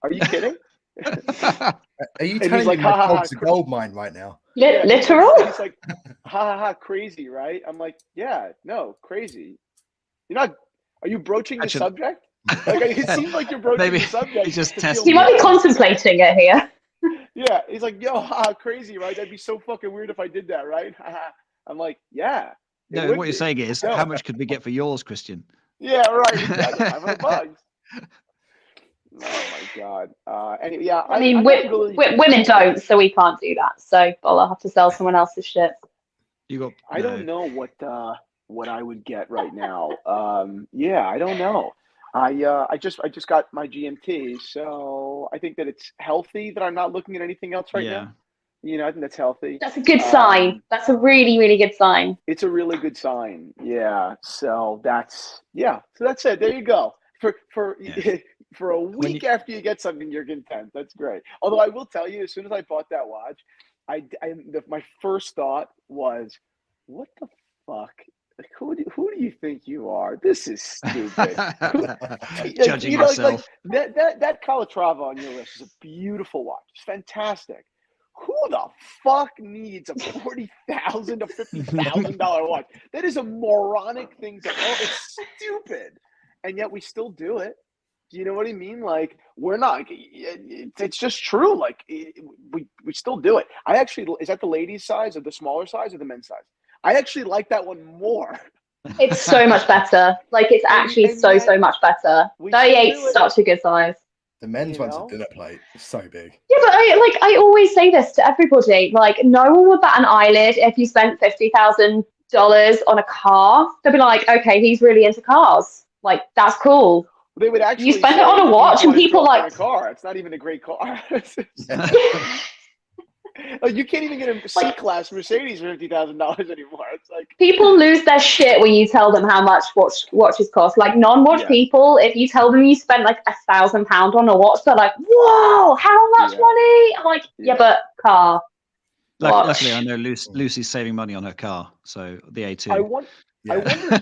"Are you kidding?"
are you
And
telling
he's like,
me
"Ha,
my
ha, ha,
dog's a gold mine right now?
Yeah,
Literal?
He's like, ha ha ha, crazy, right? I'm like, yeah, no, crazy. You're not. Are you broaching the
Actually-
subject? Like, it seems like you're broaching
Maybe
the subject.
he's just
to feel
testing
He might be
good.
contemplating it here.
Yeah, he's like, yo, ha, crazy, right? That'd be so fucking weird if I did that, right? I'm like, yeah. it
No,
would
what you're
be.
saying is,
No.
how much could we get for yours, Christian?
Yeah, right. Exactly. $500. Oh my god. Anyway, yeah.
I mean,
I'm not really,
women don't, so we can't do that. So I'll have to sell someone else's shit.
You got.
I don't know what I would get right now. Yeah, I don't know. I just got my GMT, so I think that it's healthy that I'm not looking at anything else right now. You know, I think that's healthy.
That's a good sign. That's a really, really good sign.
It's a really good sign. Yeah. So that's it. There you go. For a week after you get something, you're content. That's great. Although I will tell you, as soon as I bought that watch, my first thought was, what the fuck? Like, who do you think you are? This is stupid.
Judging yourself.
Like that Calatrava on your wrist is a beautiful watch. It's fantastic. Who the fuck needs a $40,000 to $50,000 watch? That is a moronic thing it's stupid. And yet we still do it. Do you know what I mean? Like, we're not, it's just true. Like, we still do it. Is that the ladies' size or the smaller size or the men's size? I actually like that one more.
It's so much better. Like, it's actually so much better. 38's such a good size.
The men's one's a dinner plate. It's so big.
Yeah, but I always say this to everybody. Like, no one would bat an eyelid if you spent $50,000 on a car. They'd be like, okay, he's really into cars. Like, that's cool.
They would actually.
You spend it on a watch, and people like
a car. It's not even a great car. Like, you can't even get a C-class Mercedes for $50,000 anymore. It's like
people lose their shit when you tell them how much watches cost. Like, non-watch people, if you tell them you spent like £1,000 on a watch, they're like, "Whoa, how much money?" I'm like, "Yeah, but car."
Luckily, I know Lucy's saving money on her car, so the A2.
I wonder, do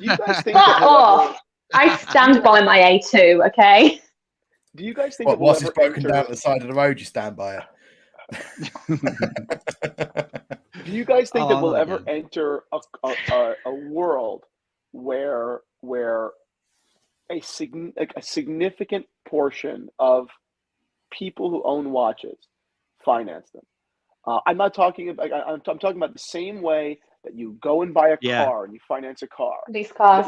you guys think
Fuck off. I stand by my A2, okay?
Do you guys think
once it's broken down at the side of the road, you stand by it?
Do you guys think that we'll ever enter a world where a significant portion of people who own watches finance them? I'm not talking about. I'm talking about the same way that you go and buy a car and you finance a car.
These cars,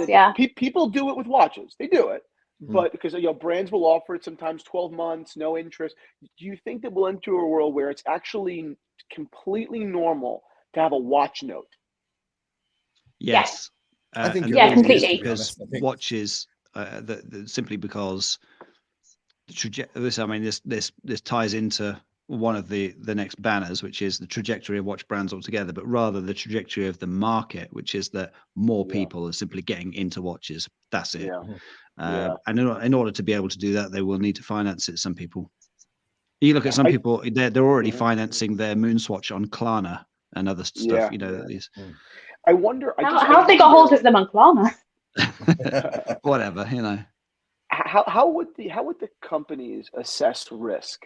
People do it with watches. They do it, but because brands will offer it sometimes 12 months, no interest. Do you think that we'll enter a world where it's actually completely normal to have a watch note?
Yes.
I think
completely.
Because watches, simply because this ties into one of the next banners, which is the trajectory of watch brands altogether, but rather the trajectory of the market, which is that more people are simply getting into watches. That's it. And in order to be able to do that, they will need to finance it. Some people, you look at some people, they're already financing their Moonswatch on Klarna and other stuff. You know, these.
I wonder.
How have they got hold of them on Klarna?
Whatever, you know.
How would the companies assess risk?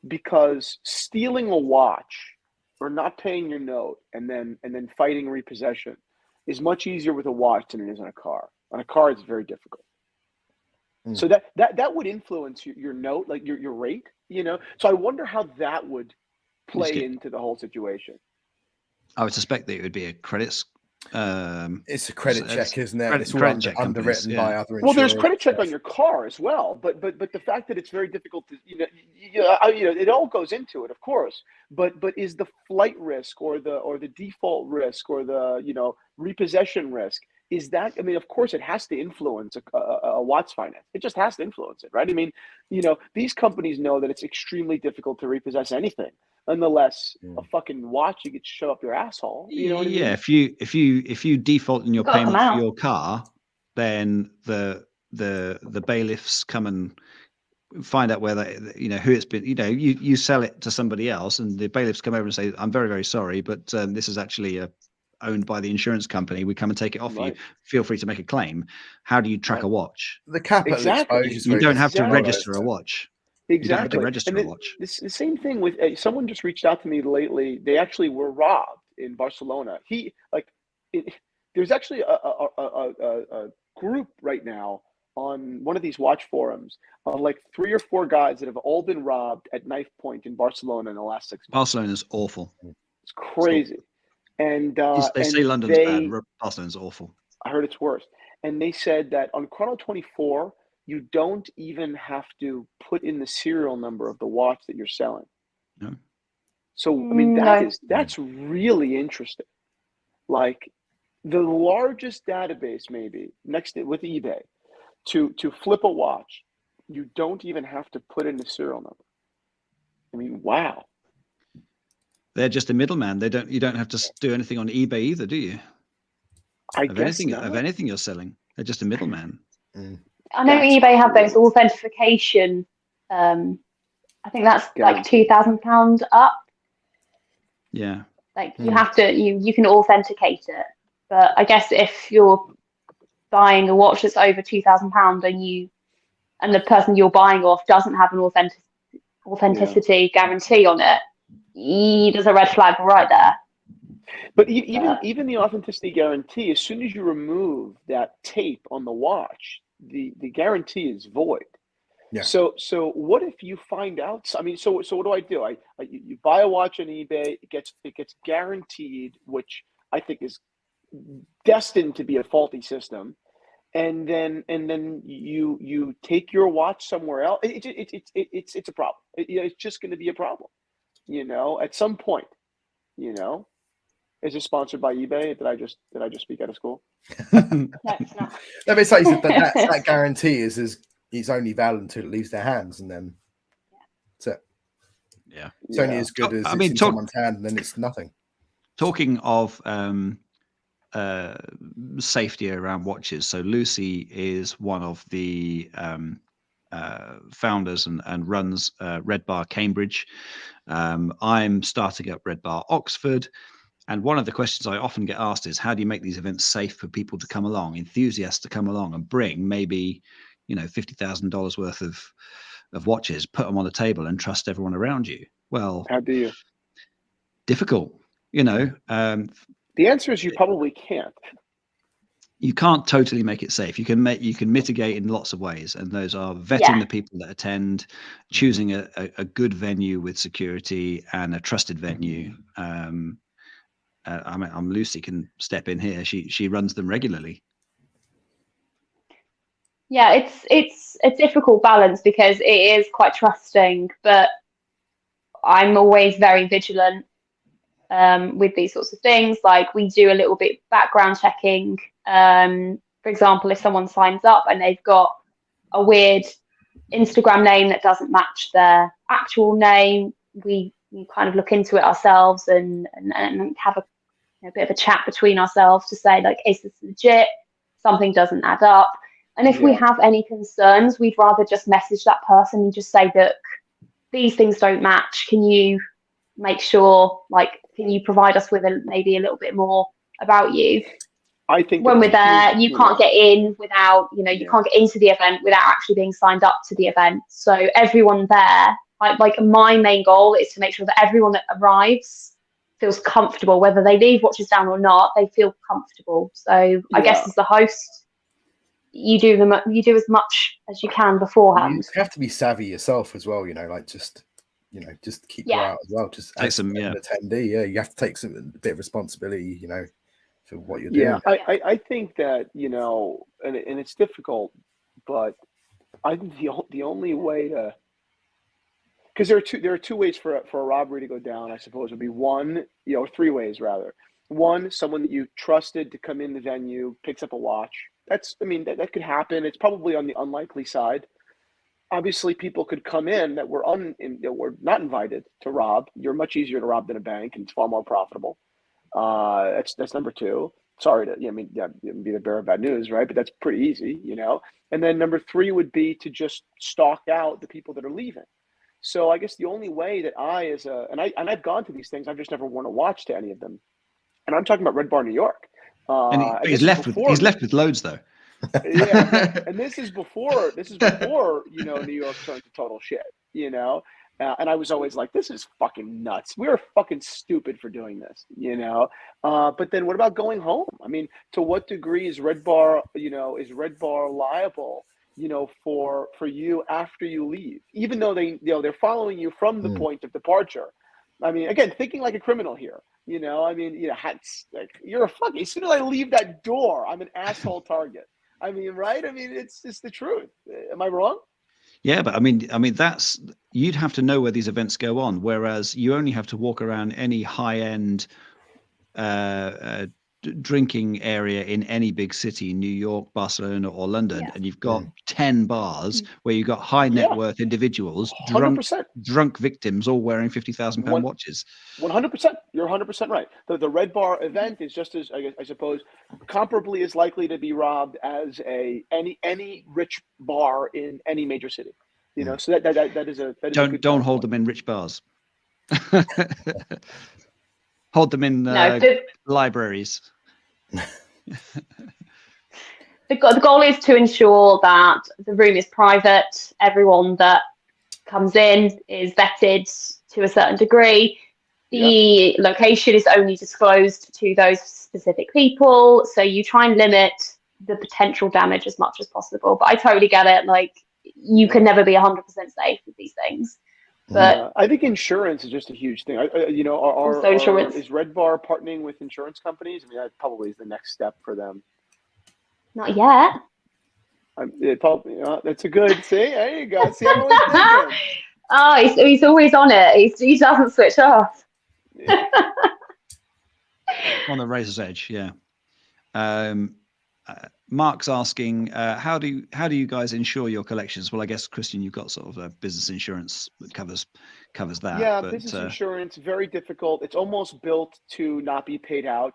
Because stealing a watch or not paying your note and then fighting repossession is much easier with a watch than it is on a car. On a car, it's very difficult. So that would influence your note, like your rate, you know. So I wonder how that would play into the whole situation.
I would suspect that it would be a credit.
It's a credit check, isn't it? It's all underwritten by other insurers.
Well, there's credit check on your car as well, but the fact that it's very difficult to it all goes into it, of course. But is the flight risk or the default risk or the repossession risk, is that, I mean, of course it has to influence a watch finance. It just has to influence it, right? I mean, these companies know that it's extremely difficult to repossess anything. Nonetheless, a fucking watch you get shoved up your asshole. You know what I mean?
Yeah, if you default in your payment for your car, then the bailiffs come and find out whether who it's been. You sell it to somebody else, and the bailiffs come over and say, "I'm very, very sorry, but this is actually owned by the insurance company. We come and take it off you. Feel free to make a claim." How do you track a watch?
The capital exposure.
You don't have to register a watch.
Exactly.
You register a watch.
It's the same thing with someone just reached out to me lately. They actually were robbed in Barcelona. There's actually a group right now on one of these watch forums of like 3 or 4 guys that have all been robbed at knife point in Barcelona in the last 6 months.
Barcelona's awful.
It's crazy. And
they say London's bad. Barcelona's awful.
I heard it's worse. And they said that on Chrono 24, you don't even have to put in the serial number of the watch that you're selling.
No.
So, I mean, that's really interesting. Like the largest database, maybe next with eBay, to flip a watch, you don't even have to put in the serial number. I mean, wow.
They're just a middleman. You don't have to do anything on eBay either, do you? Of anything you're selling, they're just a middleman.
I know eBay have those authentication. I think that's like £2,000 up.
Yeah.
Like you have to, you can authenticate it, but I guess if you're buying a watch that's over £2,000 and the person you're buying off doesn't have an authenticity guarantee on it, there's a red flag right there.
But even the authenticity guarantee, as soon as you remove that tape on the watch, the guarantee is void.
Yeah.
So what if you find out? I mean, so what do? You buy a watch on eBay, it gets guaranteed, which I think is destined to be a faulty system, and then you take your watch somewhere else. It's a problem. It's just going to be a problem. At some point. Is it sponsored by eBay? Did I just speak out of school?
No, it's not.
No, but it's like that guarantee is only valid until it leaves their hands, and then that's it.
Yeah,
it's only as good as it's in someone's hand, and then it's nothing.
Talking of safety around watches, so Lucy is one of the founders and runs Red Bar Cambridge. I'm starting up Red Bar Oxford. And one of the questions I often get asked is, how do you make these events safe for people to come along, enthusiasts to come along and bring maybe, $50,000 worth of watches, put them on the table and trust everyone around you? Well,
how do you?
Difficult, The
answer is you probably can't.
You can't totally make it safe. You can mitigate in lots of ways, and those are vetting the people that attend, choosing a good venue with security and a trusted venue. Lucy can step in here. She runs them regularly.
Yeah, it's a difficult balance because it is quite trusting, but I'm always very vigilant with these sorts of things. Like we do a little bit background checking. For example, if someone signs up and they've got a weird Instagram name that doesn't match their actual name, we kind of look into it ourselves and have a bit of a chat between ourselves to say, like, is this legit? Something doesn't add up. And if we have any concerns, we'd rather just message that person and just say, look, these things don't match. Can you make sure, like, can you provide us with maybe a little bit more about you?
I think
when we're there, you can't get in without, you can't get into the event without actually being signed up to the event. So everyone there, like my main goal is to make sure that everyone that arrives feels comfortable, whether they leave Watches Down or not, they feel comfortable. So I guess as the host, you do as much as you can beforehand.
You have to be savvy yourself as well, like just keep you out as well. Just as an attendee, you have to take a bit of responsibility, for what you're doing.
I think that, and it's difficult, but I think the only way to, because there are two ways for a robbery to go down, I suppose, would be one, three ways rather. One, someone that you trusted to come in the venue picks up a watch. That could happen. It's probably on the unlikely side. Obviously, people could come in that were not invited to rob. You're much easier to rob than a bank, and it's far more profitable. That's number two. Sorry to, be the bearer of bad news, right? But that's pretty easy, And then number three would be to just stalk out the people that are leaving. So I guess the only way that and I've gone to these things, I've just never worn a watch to any of them. And I'm talking about Red Bar, New York.
And he's left with loads though.
Yeah, and this is before New York turned to total shit, and I was always like, this is fucking nuts. We're fucking stupid for doing this, but then what about going home? To what degree is Red Bar liable, for you after you leave, even though they're following you from the point of departure? Again, thinking like a criminal here. Like, you're a fucking, as soon as I leave that door, I'm an asshole target. Right? It's the truth. Am I wrong?
Yeah, but that's, you'd have to know where these events go on, whereas you only have to walk around any high-end drinking area in any big city, New York, Barcelona, or London, and you've got 10 bars where you've got high net worth individuals, drunk victims, all wearing £50,000 watches.
100%. You're 100% right. The Red Bar event is just as, I suppose, comparably as likely to be robbed as any rich bar in any major city. So that is a
don't hold them in rich bars. Hold them in libraries.
The goal is to ensure that the room is private. Everyone that comes in is vetted to a certain degree. The location is only disclosed to those specific people. So you try and limit the potential damage as much as possible. But I totally get it. Like, you can never be 100% safe with these things. But
I think insurance is just a huge thing.
Insurance.
Is Red Bar partnering with insurance companies? That probably is the next step for them.
Not yet.
That's a good. See, there you go. See, I'm always thinking.
Oh, he's always on it. He doesn't switch off.
Yeah.
On the razor's edge, yeah. Mark's asking, how do you guys insure your collections? Well, I guess, Christian, you've got sort of a business insurance that covers that.
Yeah,
but,
business insurance, very difficult. It's almost built to not be paid out.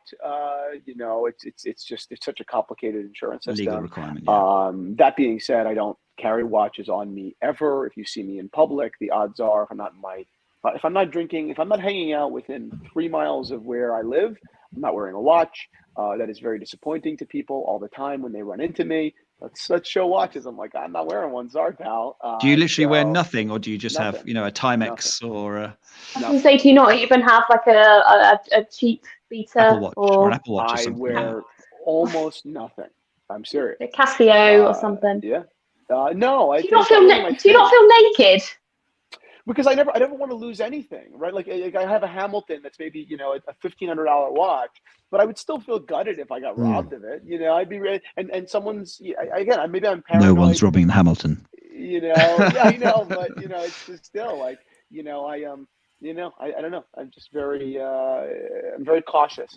It's such a complicated insurance system.
Legal requirement. Yeah.
That being said, I don't carry watches on me ever. If you see me in public, the odds are, if I'm not drinking, if I'm not hanging out within 3 miles of where I live, I'm not wearing a watch. That is very disappointing to people all the time when they run into me. Let's show watches. I'm like, I'm not wearing one. Sorry, pal.
Do you literally wear nothing, or do you just have, a Timex or a...
I was going to say, do you not even have like a cheap beta
Apple Watch or an Apple Watch or
I
something?
wear almost nothing. I'm serious.
A Casio or something.
Yeah. No.
Do you not feel naked?
Because I never want to lose anything, right? Like I have a Hamilton that's maybe, a $1,500 watch, but I would still feel gutted if I got robbed of it. I'd be ready. And someone's, again, maybe I'm paranoid.
No one's robbing the Hamilton.
Yeah, I know, but it's just still like, I don't know. I'm just very, I'm very cautious.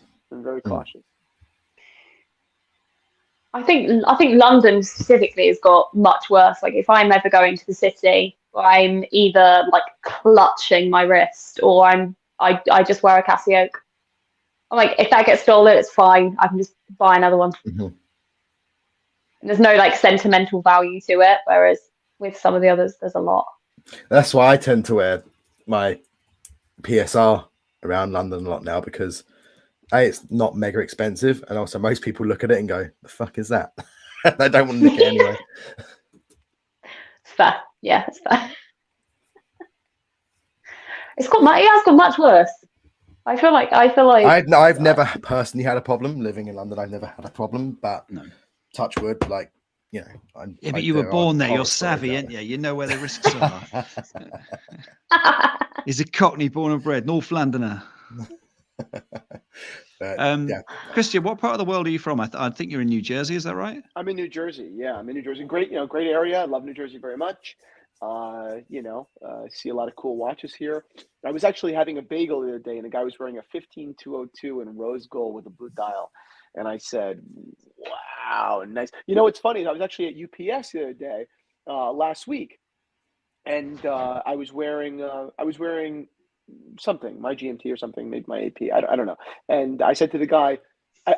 I think London specifically has got much worse. Like, if I'm ever going to the city, I'm either like clutching my wrist, or I just wear a Casio. I'm like, if that gets stolen, it's fine. I can just buy another one.
Mm-hmm.
And there's no like sentimental value to it, whereas with some of the others, there's a lot.
That's why I tend to wear my PSR around London a lot now, because it's not mega expensive, and also most people look at it and go, "The fuck is that?" They don't want to nick it anyway.
It's fair. Yeah, it's fair. It has got much worse. I feel like
I've never personally had a problem living in London. I've never had a problem, but
No.
Touch wood, like, you know.
But you were born there. You're savvy, aren't you? You know where the risks are. He's a Cockney born and bred, North Londoner.
Yeah.
Christian, what part of the world are you from? I think you're in New Jersey. Is that right?
I'm in New Jersey. Yeah, I'm in New Jersey. Great, great area. I love New Jersey very much. See a lot of cool watches here. I was actually having a bagel the other day, and the guy was wearing a 15202 in rose gold with a blue dial. And I said, wow, nice. It's funny. I was actually at UPS the other day, last week, and I was wearing something, my GMT or something, maybe my AP. I don't know. And I said to the guy,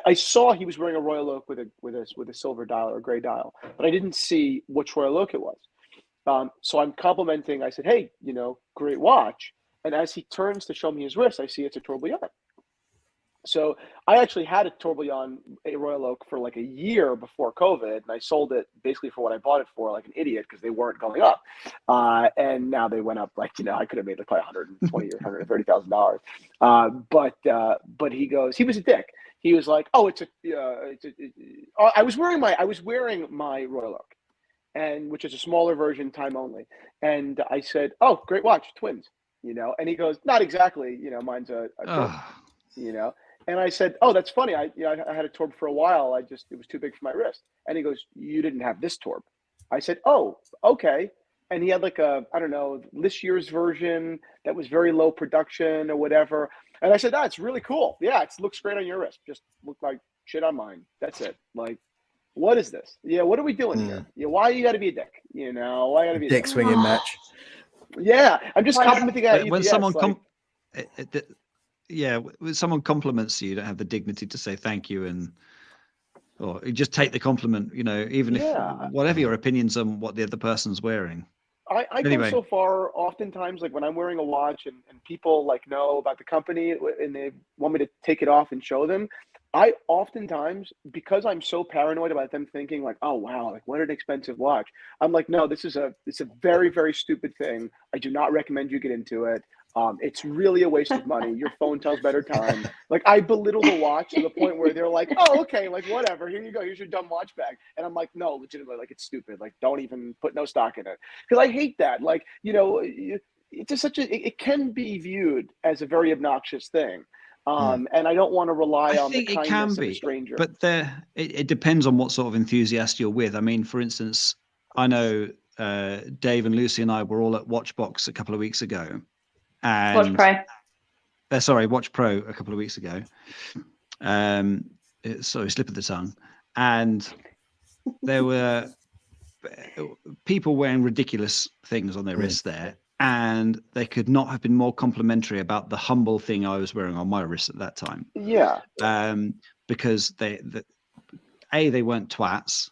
I saw he was wearing a Royal Oak with a silver dial or a gray dial, but I didn't see which Royal Oak it was. So I'm complimenting. I said, hey, great watch. And as he turns to show me his wrist, I see it's a tourbillon. So I actually had a tourbillon, a Royal Oak, for like a year before COVID, and I sold it basically for what I bought it for, like an idiot, because they weren't going up. And now they went up, like, I could have made like $120,000 or $130,000. But he was a dick. He was like, oh, I was wearing my Royal Oak, and which is a smaller version, time only. And I said, oh, great watch, twins, and he goes, not exactly, mine's a Torb, And I said, oh, that's funny. I had a Torb for a while. It was too big for my wrist. And he goes, you didn't have this Torb. I said, oh, okay. And he had like this year's version that was very low production or whatever. And I said, it's really cool. Yeah, it looks great on your wrist. Just look like shit on mine. That's it. Like, what is this? Yeah, what are we doing here? Yeah, why you got to be a dick? Why you got to be a dick?
Swinging match.
Yeah, I'm just complimenting at
when
UPS,
someone when someone compliments you, you don't have the dignity to say thank you, or you just take the compliment, even if whatever your opinions on what the other person's wearing.
I go so far oftentimes, like when I'm wearing a watch and people like know about the company and they want me to take it off and show them, I oftentimes, because I'm so paranoid about them thinking like, oh wow, like what an expensive watch, I'm like, no, it's a very, very stupid thing. I do not recommend you get into it. It's really a waste of money. Your phone tells better time. Like, I belittle the watch to the point where they're like, oh, okay, like whatever, here you go, here's your dumb watch bag. And I'm like, no, legitimately, like, it's stupid. Like, don't even put no stock in it. Because I hate that. Like, it's just it can be viewed as a very obnoxious thing. And I don't want to rely on the kindness of a stranger.
But it depends on what sort of enthusiast you're with. I mean, for instance, I know Dave and Lucy and I were all at Watchbox a couple of weeks ago. And Watch Pro a couple of weeks ago. Sorry, slip of the tongue. And there were people wearing ridiculous things on their wrists there, and they could not have been more complimentary about the humble thing I was wearing on my wrist at that time.
Yeah.
Because they weren't twats.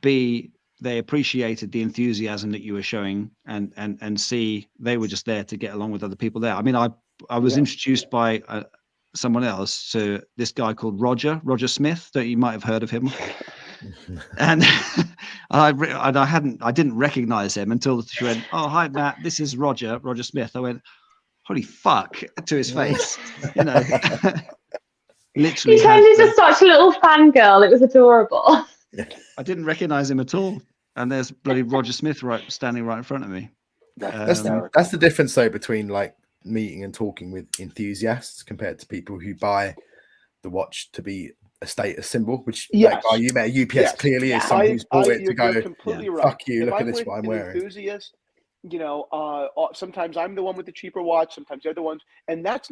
B, they appreciated the enthusiasm that you were showing, and C, they were just there to get along with other people there. I mean, I was introduced by someone else to this guy called Roger Smith, that you might have heard of him. And I didn't recognize him until she went, oh, hi, Matt, this is Roger Smith. I went, holy fuck, to his face, Literally.
He turned into such a little fangirl. It was adorable.
I didn't recognize him at all. And there's bloody Roger Smith standing right in front of me.
That's the difference, though, between like meeting and talking with enthusiasts compared to people who buy the watch to be a status symbol, which like, you met at UPS clearly is someone who's bought it to go, fuck you, look at this, what I'm wearing.
Enthusiast, sometimes I'm the one with the cheaper watch, sometimes they're the ones, and that's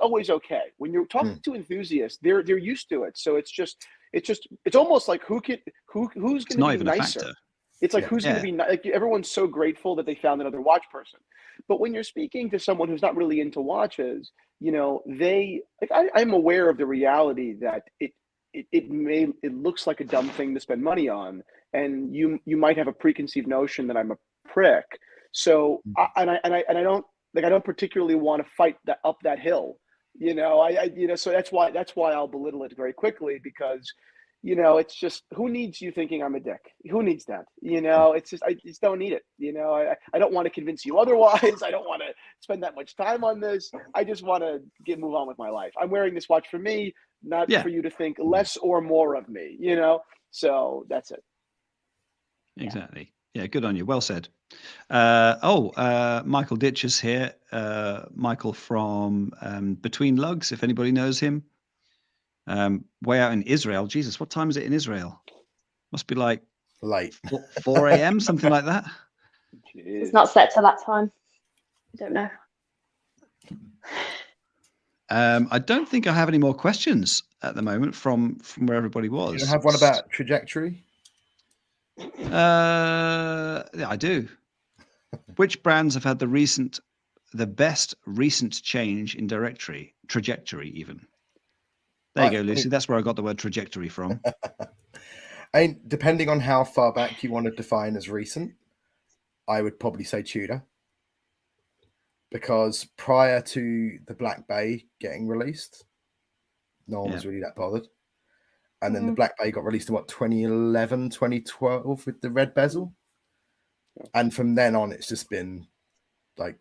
always okay. When you're talking to enthusiasts, they're used to it. So it's almost like who's going to be nicer. It's like, who's going to be like, everyone's so grateful that they found another watch person. But when you're speaking to someone who's not really into watches, you know, they like, I'm aware of the reality that it looks like a dumb thing to spend money on, and you might have a preconceived notion that I'm a prick. So I don't particularly want to fight that up that hill. You know, so that's why I'll belittle it very quickly, because, you know, it's just, who needs you thinking I'm a dick? Who needs that? You know, it's just, I just don't need it. You know, I don't want to convince you otherwise. I don't want to spend that much time on this. I just want to move on with my life. I'm wearing this watch for me, not for you to think less or more of me, you know? So that's it.
Exactly. Yeah, good on you. Well said. Michael Ditch is here. Michael from Between Lugs, if anybody knows him. Way out in Israel. Jesus, what time is it in Israel? Must be like
late.
4 a.m., something like that.
Jeez.
It's not set to that time. I don't know.
I don't think I have any more questions at the moment from where everybody was.
Do you have one about trajectory?
Yeah, I do. Which brands have had the best recent change in trajectory even? There you go, Lucy. That's where I got the word trajectory from.
Depending on how far back you want to define as recent, I would probably say Tudor. Because prior to the Black Bay getting released, no one was really that bothered. And then the Black Bay got released in 2011, 2012 with the red bezel. And from then on, it's just been like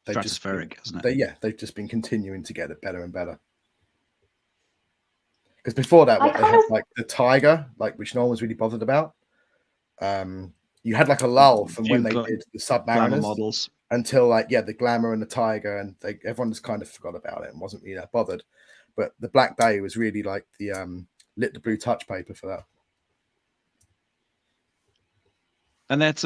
stratospheric, isn't it?
They've just been continuing to get it better and better. Because before that, they had like the Tiger, like, which no one was really bothered about. You had like a lull from when they did the Submariners
models
until the Glamour and the Tiger, and everyone just kind of forgot about it and wasn't really that bothered. But the Black Bay was really like the lit the blue touch paper for that.
And they had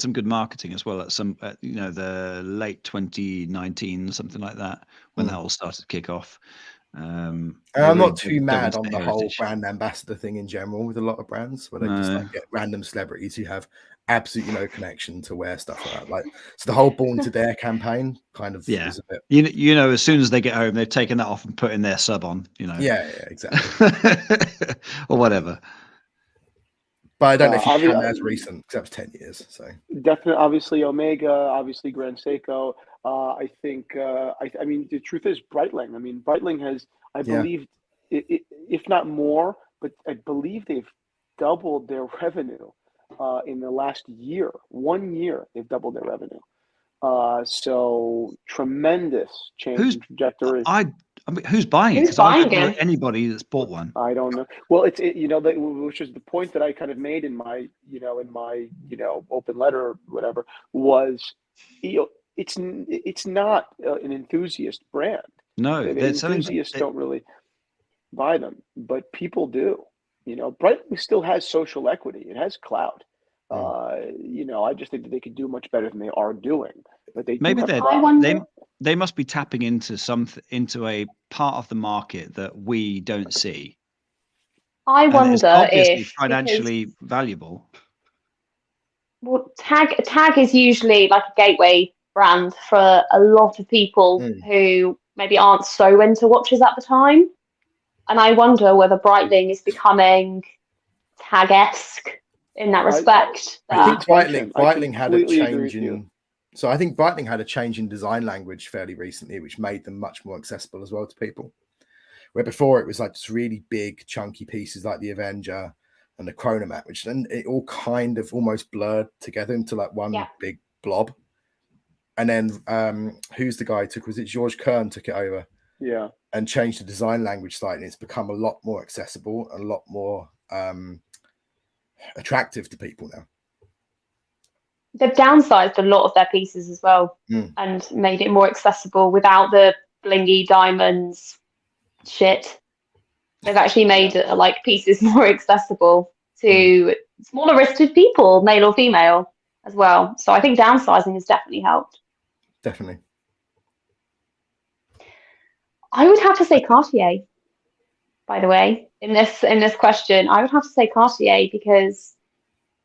some good marketing as well at some, the late 2019, something like that, when that all started to kick off.
I'm not too mad on the whole brand ambassador thing in general with a lot of brands, where they just like get random celebrities who have absolutely no connection to wear stuff like that. Like, so the whole Born to Dare campaign kind of is a bit.
You know, as soon as they get home, they've taken that off and putting their sub on. You know.
Yeah, exactly.
Or whatever.
But I don't know if you count as recent, because that was 10 years. So
definitely, obviously Omega, obviously Grand Seiko. I think, I mean, the truth is Breitling. I mean, Breitling has, I believe, if not more, but I believe they've doubled their revenue in the last year. 1 year, they've doubled their revenue. So tremendous change in trajectory.
I mean, who's buying it?
Who's buying it?
Anybody that's bought one.
I don't know. Well, which is the point that I kind of made in my open letter or whatever, was, it's not an enthusiast brand.
No,
enthusiasts don't really buy them, but people do. You know, Breitling still has social equity. It has clout. I just think that they could do much better than they are doing. But
they must be tapping into a part of the market that we don't see.
I wonder
it's obviously
if
financially valuable.
Well, Tag is usually like a gateway brand for a lot of people who maybe aren't so into watches at the time. And I wonder whether Breitling is becoming Tag-esque in that respect.
I think Breitling had a change in. So I think Breitling had a change in design language fairly recently, which made them much more accessible as well to people. Where before it was like just really big, chunky pieces like the Avenger and the Chronomat, which then it all kind of almost blurred together into like one big blob. And then who's the guy who took? Was it George Kern took it over?
Yeah.
And changed the design language slightly. It's become a lot more accessible, a lot more attractive to people now.
They've downsized a lot of their pieces as well and made it more accessible without the blingy diamonds shit. They've actually made like pieces more accessible to smaller wristed people, male or female, as well. So I think downsizing has definitely helped.
Definitely.
I would have to say Cartier, by the way, in this question. I would have to say Cartier because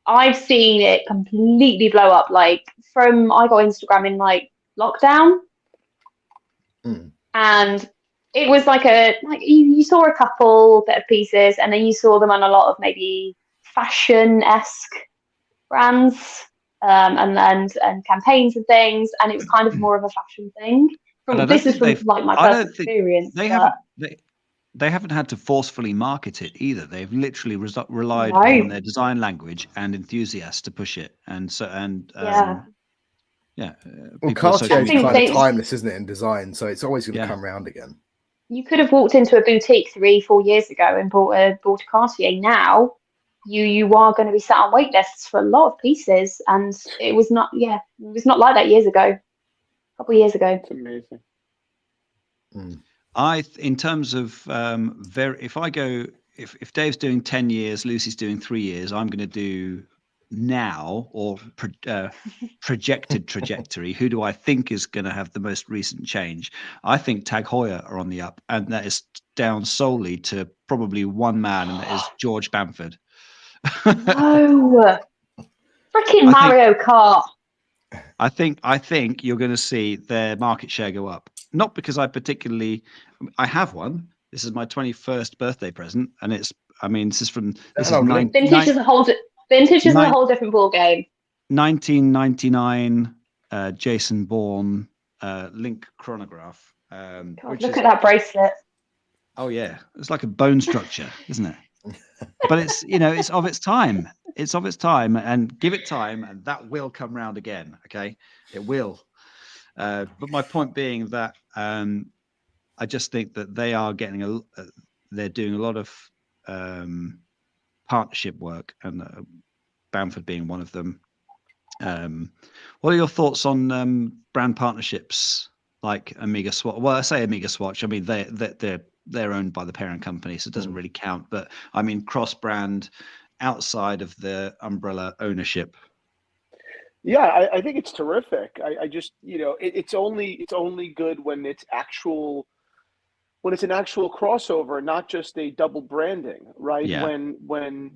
I've seen it completely blow up. Like I got Instagram in like lockdown, and it was like you saw a couple bit of pieces, and then you saw them on a lot of maybe fashion-esque brands, and campaigns and things, and it was kind of more of a fashion thing. This is from like my personal experience.
They haven't had to forcefully market it either. They've literally relied on their design language and enthusiasts to push it,
Well, Cartier is kind of timeless, isn't it, in design? So it's always going to come around again.
You could have walked into a boutique 3-4 years ago and bought a Cartier. Now, you are going to be sat on wait lists for a lot of pieces, and it was not like that years ago. A couple of years ago.
It's amazing.
In terms of if Dave's doing 10 years, Lucy's doing 3 years, I'm going to do now or projected trajectory. Who do I think is going to have the most recent change? I think Tag Heuer are on the up, and that is down solely to probably one man, and that is George Bamford.
No, freaking Mario Kart.
I think you're going to see their market share go up. Not because I have one. This is my 21st birthday present, and this is from
vintage is a whole different ball game.
1999 Jason Bourne Link chronograph.
Look at that bracelet.
Oh yeah, it's like a bone structure, isn't it? But it's it's of its time. It's of its time, and give it time, and that will come round again. Okay, it will. But my point being that I just think that they are getting they're doing a lot of partnership work, and Bamford being one of them. What are your thoughts on brand partnerships like Omega Swatch? Well, I say Omega Swatch. I mean they're owned by the parent company, so it doesn't really count. But I mean cross-brand outside of the umbrella ownership.
Yeah, I think it's terrific. I just it's only good when it's an actual crossover, not just a double branding, right?
Yeah.
When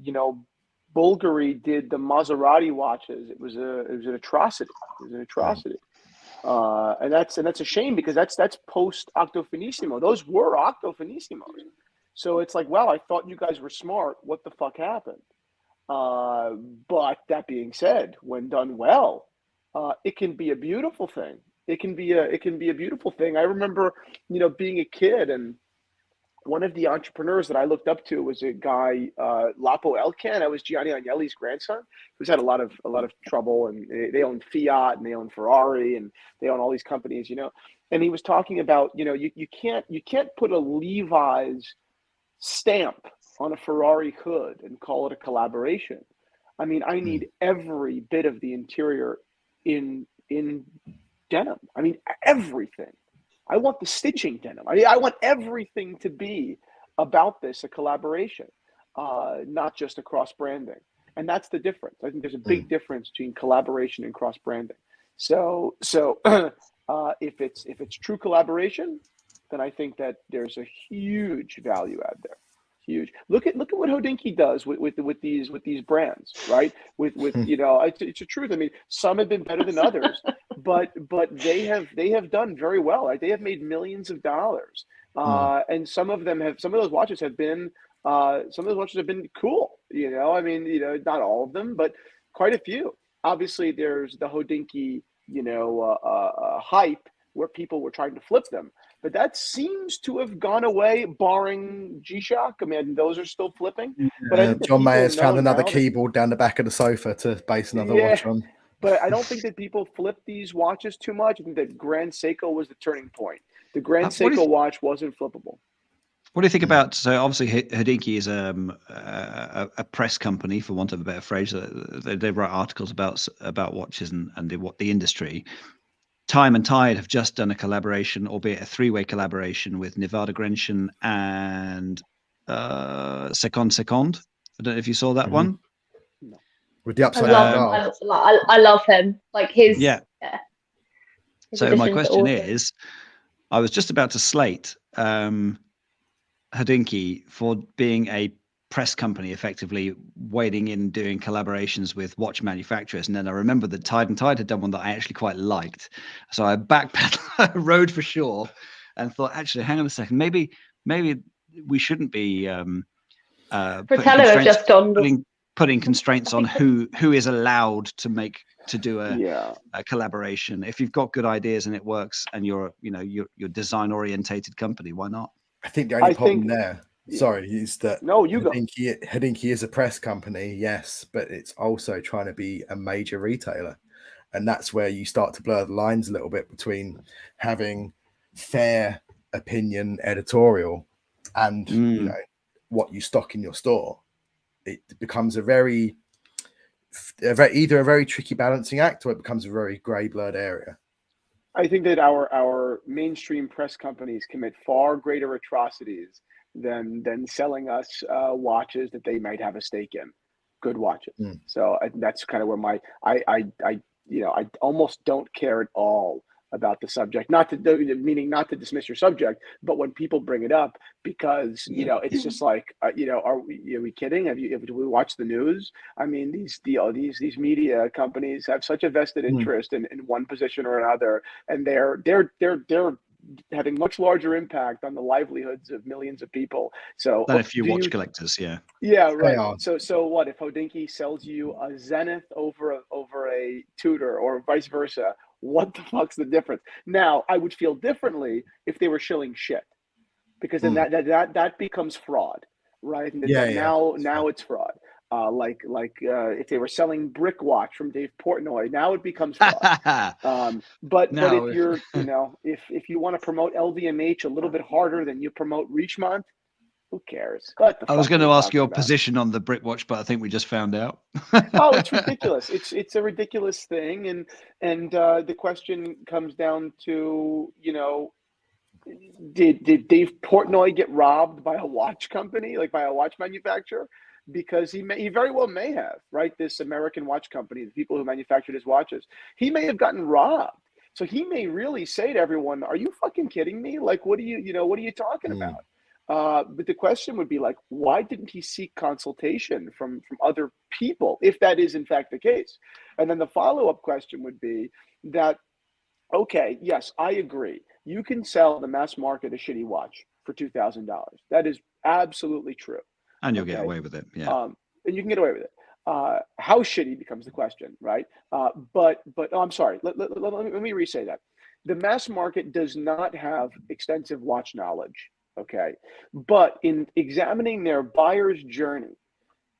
Bulgari did the Maserati watches, it was an atrocity. It was an atrocity. And that's a shame, because that's post Octo Finissimo. Those were Octo Finissimos. So it's like, wow, I thought you guys were smart. What the fuck happened? But that being said, when done well, it can be a beautiful thing. It can be a beautiful thing. I remember, being a kid, and one of the entrepreneurs that I looked up to was a guy, Lapo Elkan. I was Gianni Agnelli's grandson, who's had a lot of trouble, and they own Fiat, and they own Ferrari, and they own all these companies, And he was talking about, you can't put a Levi's stamp on a Ferrari hood and call it a collaboration. I mean, I need every bit of the interior in denim. I mean, everything. I want the stitching denim. I want everything to be about this, a collaboration, not just a cross-branding. And that's the difference. I think there's a big difference between collaboration and cross-branding. So if it's true collaboration, then I think that there's a huge value add there. Huge. Look at what Hodinkee does with these brands, right? With it's the truth. I mean, some have been better than others, but they have done very well. Right? They have made millions of dollars, and some of those watches have been cool. I mean, not all of them, but quite a few. Obviously, there's the Hodinkee hype where people were trying to flip them. But that seems to have gone away, barring G-Shock. I mean, those are still flipping. But I think
John Mayer's found another keyboard down the back of the sofa to base another watch on.
But I don't think that people flip these watches too much. I think that Grand Seiko was the turning point. The Grand Seiko watch wasn't flippable.
What do you think about? So obviously, Hodinkee is a press company, for want of a better phrase. They write articles about watches and the industry. Time and Tide have just done a collaboration, albeit a 3-way collaboration, with Nevada Grenchen and Second. I don't know if you saw that one.
No.
With the upside down.
I love him. Like his.
Yeah.
His
So my question is, I was just about to slate Hodinkee for being a press company effectively wading in doing collaborations with watch manufacturers. And then I remember that Tide and Tide had done one that I actually quite liked. So I backpedaled, rode for shore, and thought, actually, hang on a second, maybe we shouldn't be
Fratello have just done
putting constraints on who is allowed to do a collaboration. If you've got good ideas and it works, and you're design orientated company, why not?
I think the only problem there, sorry, is that
you go.
Hodinkee is a press company, yes, but it's also trying to be a major retailer, and that's where you start to blur the lines a little bit between having fair opinion editorial and what you stock in your store. It becomes either a very tricky balancing act, or it becomes a very grey blurred area.
I think that our mainstream press companies commit far greater atrocities than selling us watches that they might have a stake in, good watches. So that's kind of where I almost don't care at all about the subject, meaning not to dismiss your subject, but when people bring it up, because it's just like are we kidding? Do we watch the news? I mean, these media companies have such a vested interest in one position or another, and they're having much larger impact on the livelihoods of millions of people. So
than a few watch collectors, yeah,
right. So what if Hodinkee sells you a Zenith over a Tudor, or vice versa? What the fuck's the difference? Now, I would feel differently if they were shilling shit, because then that becomes fraud, right? Now it's fraud. Like if they were selling Brick Watch from Dave Portnoy, now it becomes fraud. But if you're if you want to promote LVMH a little bit harder than you promote Richemont, who cares?
I was going to ask your position on the Brick Watch, but I think we just found out.
Oh, it's ridiculous. It's a ridiculous thing, and the question comes down to, did Dave Portnoy get robbed by a watch company, like by a watch manufacturer? Because he very well may have, right? This American watch company, the people who manufactured his watches, he may have gotten robbed. So he may really say to everyone, "Are you fucking kidding me? Like, what are you talking about?" But the question would be like, why didn't he seek consultation from other people, if that is in fact the case? And then the follow-up question would be that, okay, yes, I agree. You can sell the mass market a shitty watch for $2,000. That is absolutely true.
And you'll get away with it. Yeah.
And you can get away with it. How shitty becomes the question, right? But I'm sorry. Let me re-say that. The mass market does not have extensive watch knowledge. Okay. But in examining their buyer's journey,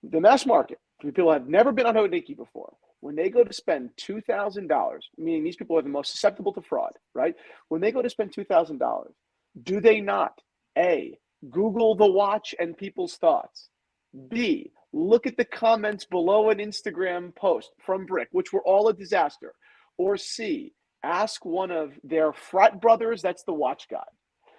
the mass market, people who have never been on Hodinkee before, when they go to spend $2,000, meaning these people are the most susceptible to fraud, right? When they go to spend $2,000, do they not, A, Google the watch and people's thoughts, B, look at the comments below an Instagram post from Brick, which were all a disaster, or C, ask one of their frat brothers, that's the watch guy.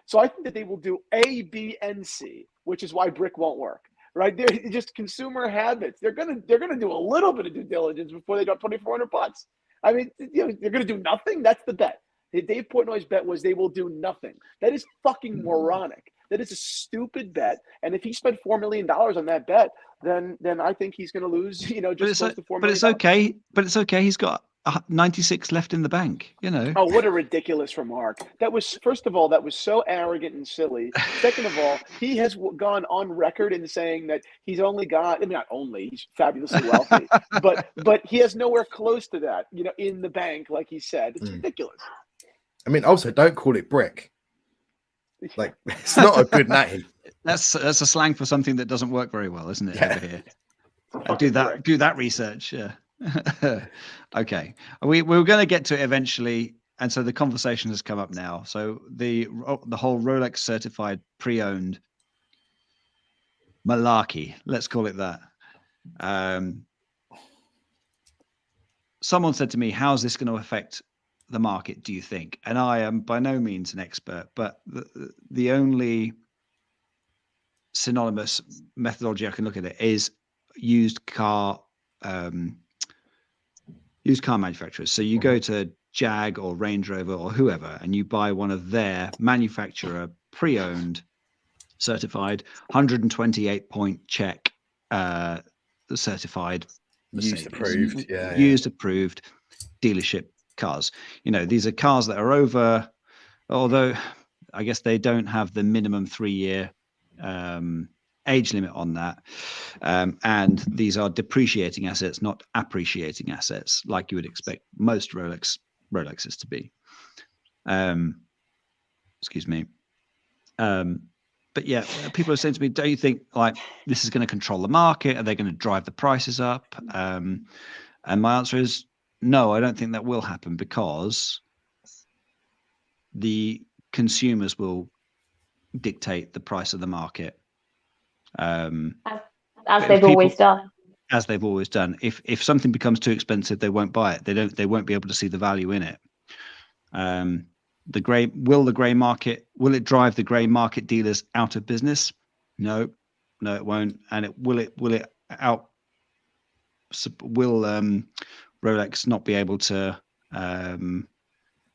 So I think that they will do A, B, and C, which is why Brick won't work, right? They're just consumer habits. They're gonna do a little bit of due diligence before they drop $2,400. I mean, they're gonna do nothing. That's the bet. Dave Portnoy's bet was they will do nothing. That is fucking moronic. That is a stupid bet. And if he spent $4 million on that bet, then I think he's going to lose. Just close to $4 million.
But it's okay. But it's okay. He's got 96 left in the bank.
Oh, what a ridiculous remark! That was, first of all, that was so arrogant and silly. Second of all, he has gone on record in saying that he's only got. I mean, not only, he's fabulously wealthy, but he has nowhere close to that. In the bank, like he said, it's ridiculous.
I mean, also, don't call it Brick. Like, it's not a good name.
That's a slang for something that doesn't work very well, isn't it? Over here. Do that research. Yeah. Okay. We're going to get to it eventually, and so the conversation has come up now. So the whole Rolex certified pre-owned malarkey, let's call it that. Someone said to me, "How's this going to affect the market, do you think?" And I am by no means an expert, but the only synonymous methodology I can look at it is used car manufacturers. So you go to Jag or Range Rover or whoever, and you buy one of their manufacturer pre-owned certified, 128 point check, certified,
Used
Mercedes.
approved,
Used approved dealership cars. These are cars that are over, although I guess they don't have the minimum 3-year age limit on that. And these are depreciating assets, not appreciating assets, like you would expect most Rolexes to be. Excuse me. But yeah, people are saying to me, do you think like this is going to control the market? Are they going to drive the prices up? And my answer is no, I don't think that will happen, because the consumers will dictate the price of the market.
As they've always done.
As they've always done. If something becomes too expensive, they won't buy it. They won't be able to see the value in it. Will it drive the grey market dealers out of business? No, it won't. And will Rolex not be able to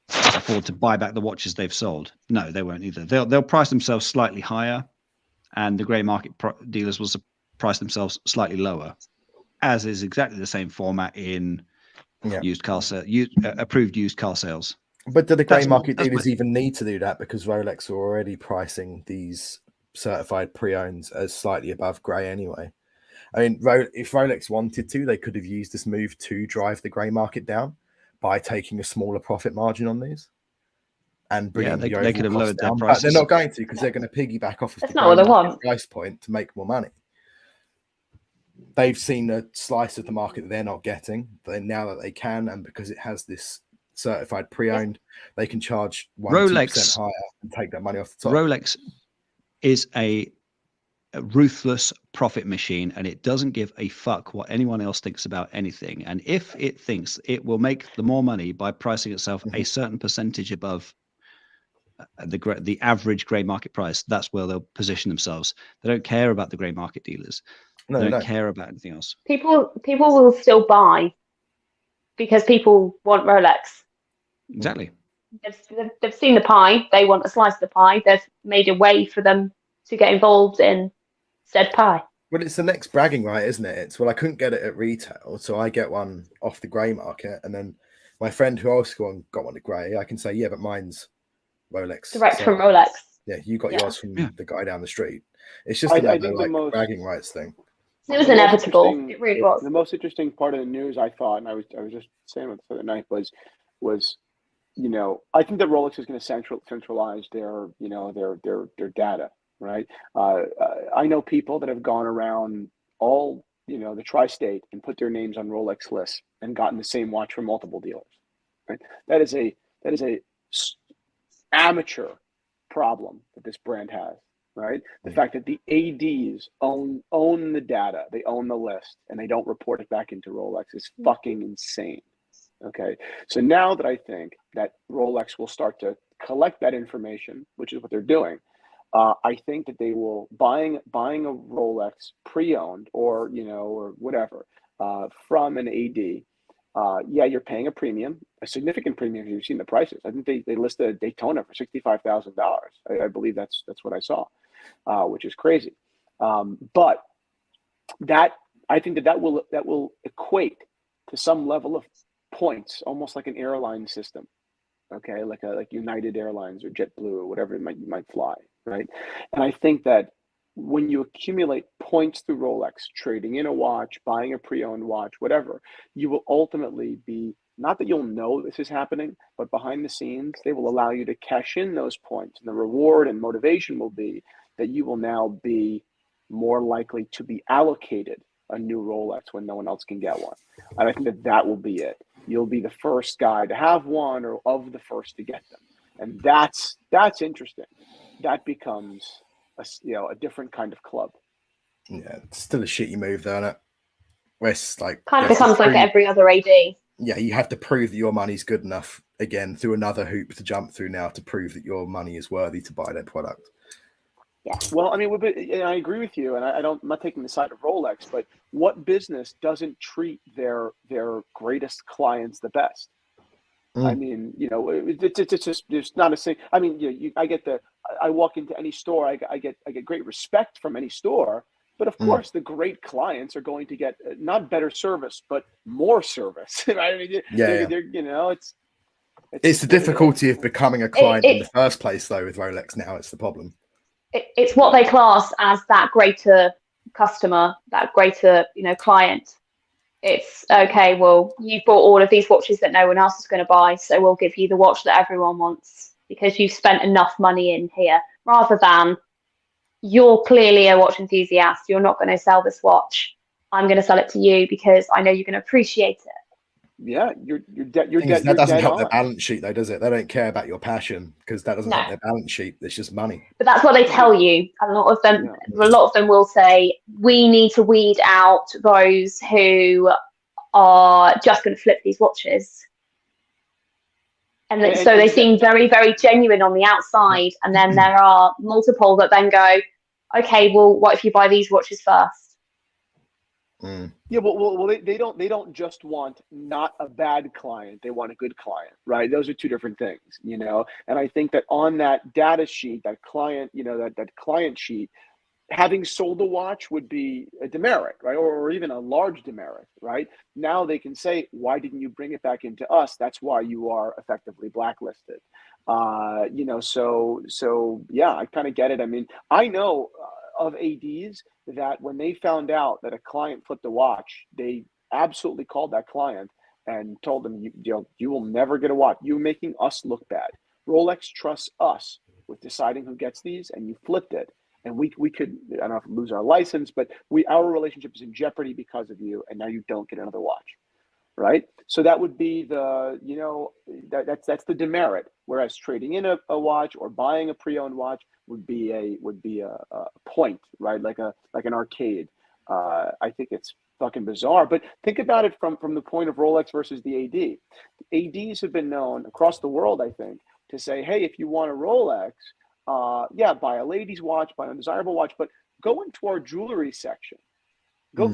afford to buy back the watches they've sold? No, they won't either. They'll price themselves slightly higher, and the grey market dealers will price themselves slightly lower, as is exactly the same format in approved used car sales.
But do the grey market dealers even need to do that, because Rolex are already pricing these certified pre-owns as slightly above grey anyway? I mean, if Rolex wanted to, they could have used this move to drive the grey market down by taking a smaller profit margin on these and bringing the overall
could have
cost
lowered
down.
their prices.
But they're not going to, because they're going to piggyback off of
That's
the
not what they
grey
want.
market price point to make more money. They've seen a slice of the market that they're not getting, but now that they can, and because it has this certified pre-owned, they can charge 1-2% higher and take that money off the top.
Rolex is a ruthless profit machine, and it doesn't give a fuck what anyone else thinks about anything. And if it thinks it will make the more money by pricing itself a certain percentage above the average grey market price, that's where they'll position themselves. They don't care about the grey market dealers. They don't care about anything else.
People will still buy because people want Rolex.
Exactly.
They've seen the pie. They want a slice of the pie. They've made a way for them to get involved in said pie.
Well, it's the next bragging right, isn't it? It's, well, I couldn't get it at retail, so I get one off the grey market, and then my friend who also got one at grey, I can say, yeah, but mine's Rolex.
Direct from Rolex.
Yeah, you got yours from the guy down the street. It's just
I
another
think the
bragging rights thing.
It was inevitable. It really was.
The most interesting part of the news, I thought, and I was just saying it the other night, was I think that Rolex is going to centralize their data, right? I know people that have gone around all the tri-state and put their names on Rolex lists and gotten the same watch from multiple dealers, right? That is a amateur problem that this brand has, right? The fact that the ADs own the data, they own the list, and they don't report it back into Rolex is fucking insane. Okay, so now that I think that Rolex will start to collect that information, which is what they're doing, I think that they will buying a Rolex pre-owned or whatever from an AD. You're paying a premium, a significant premium. If you've seen the prices, I think they listed a Daytona for $65,000. I believe that's what I saw, which is crazy. But that I think that will equate to some level of points, almost like an airline system, okay, like United Airlines or JetBlue or whatever you might fly, right? And I think that when you accumulate points through Rolex, trading in a watch, buying a pre-owned watch, whatever, you will ultimately be, not that you'll know this is happening, but behind the scenes, they will allow you to cash in those points. And the reward and motivation will be that you will now be more likely to be allocated a new Rolex when no one else can get one. And I think that will be it. You'll be the first guy to have one, or of the first to get them. And that's interesting. That becomes a different kind of club.
Yeah, it's still a shitty move, though, isn't it? Where it's like
kind of becomes like every other AD.
Yeah, you have to prove that your money's good enough again through another hoop to jump through now to prove that your money is worthy to buy that product.
Yeah.
Well, I mean, I agree with you, and I'm not taking the side of Rolex, but what business doesn't treat their greatest clients the best? I mean, it's just there's not a single. I mean, I walk into any store, I get great respect from any store, but of course, the great clients are going to get not better service, but more service. Right? I mean, they're
it's the difficulty of becoming a client in the first place, though. With Rolex now, it's the problem.
It's what they class as that greater customer, that greater client. It's okay, well, you've bought all of these watches that no one else is going to buy, so we'll give you the watch that everyone wants because you've spent enough money in here, rather than you're clearly a watch enthusiast, you're not going to sell this watch, I'm going to sell it to you because I know you're going to appreciate it.
Yeah,
that doesn't help their balance sheet, though, does it? They don't care about your passion because that doesn't help their balance sheet. It's just money.
But that's what they tell you. A lot of them will say, we need to weed out those who are just going to flip these watches. And so they seem very, very genuine on the outside. And then there are multiple that then go, okay, well, what if you buy these watches first?
Yeah, well, they don't just want not a bad client; they want a good client, right? Those are two different things, And I think that on that data sheet, that client, that client sheet, having sold a watch would be a demerit, right? Or even a large demerit, right? Now they can say, why didn't you bring it back into us? That's why you are effectively blacklisted. So yeah, I kind of get it. I mean, I know of ADs that when they found out that a client flipped a watch, they absolutely called that client and told them, you will never get a watch. You're making us look bad. Rolex trusts us with deciding who gets these, and you flipped it. And we could, I don't know if lose our license, but our relationship is in jeopardy because of you, and now you don't get another watch, right? So that would be that's the demerit. Whereas trading in a watch or buying a pre-owned watch would be a point, right? Like an arcade. I think it's fucking bizarre. But think about it from the point of Rolex versus the AD. ADs have been known across the world, I think, to say, hey, if you want a Rolex, buy a lady's watch, buy an undesirable watch, but go into our jewelry section. Go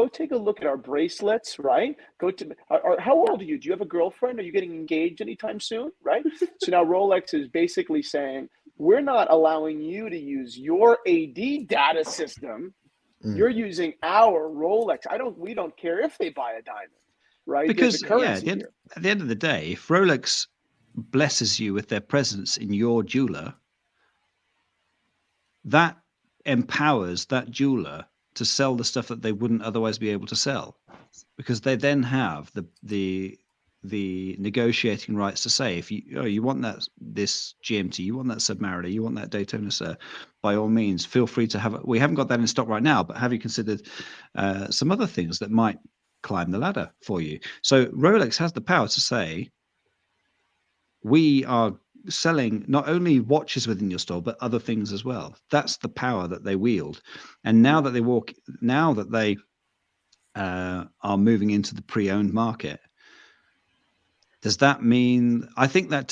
take a look at our bracelets, right? How old are you? Do you have a girlfriend? Are you getting engaged anytime soon, right? So now Rolex is basically saying, we're not allowing you to use your AD data system. You're using our Rolex. We don't care if they buy a diamond, right?
Because at the end of the day, if Rolex blesses you with their presence in your jeweler, that empowers that jeweler to sell the stuff that they wouldn't otherwise be able to sell, because they then have the negotiating rights to say, if you want this GMT, you want that Submariner, you want that Daytona, sir, by all means, feel free to have it. We haven't got that in stock right now, but have you considered some other things that might climb the ladder for you? So Rolex has the power to say, we are selling not only watches within your store, but other things as well. That's the power that they wield. And now that they are moving into the pre-owned market, does that mean, I think that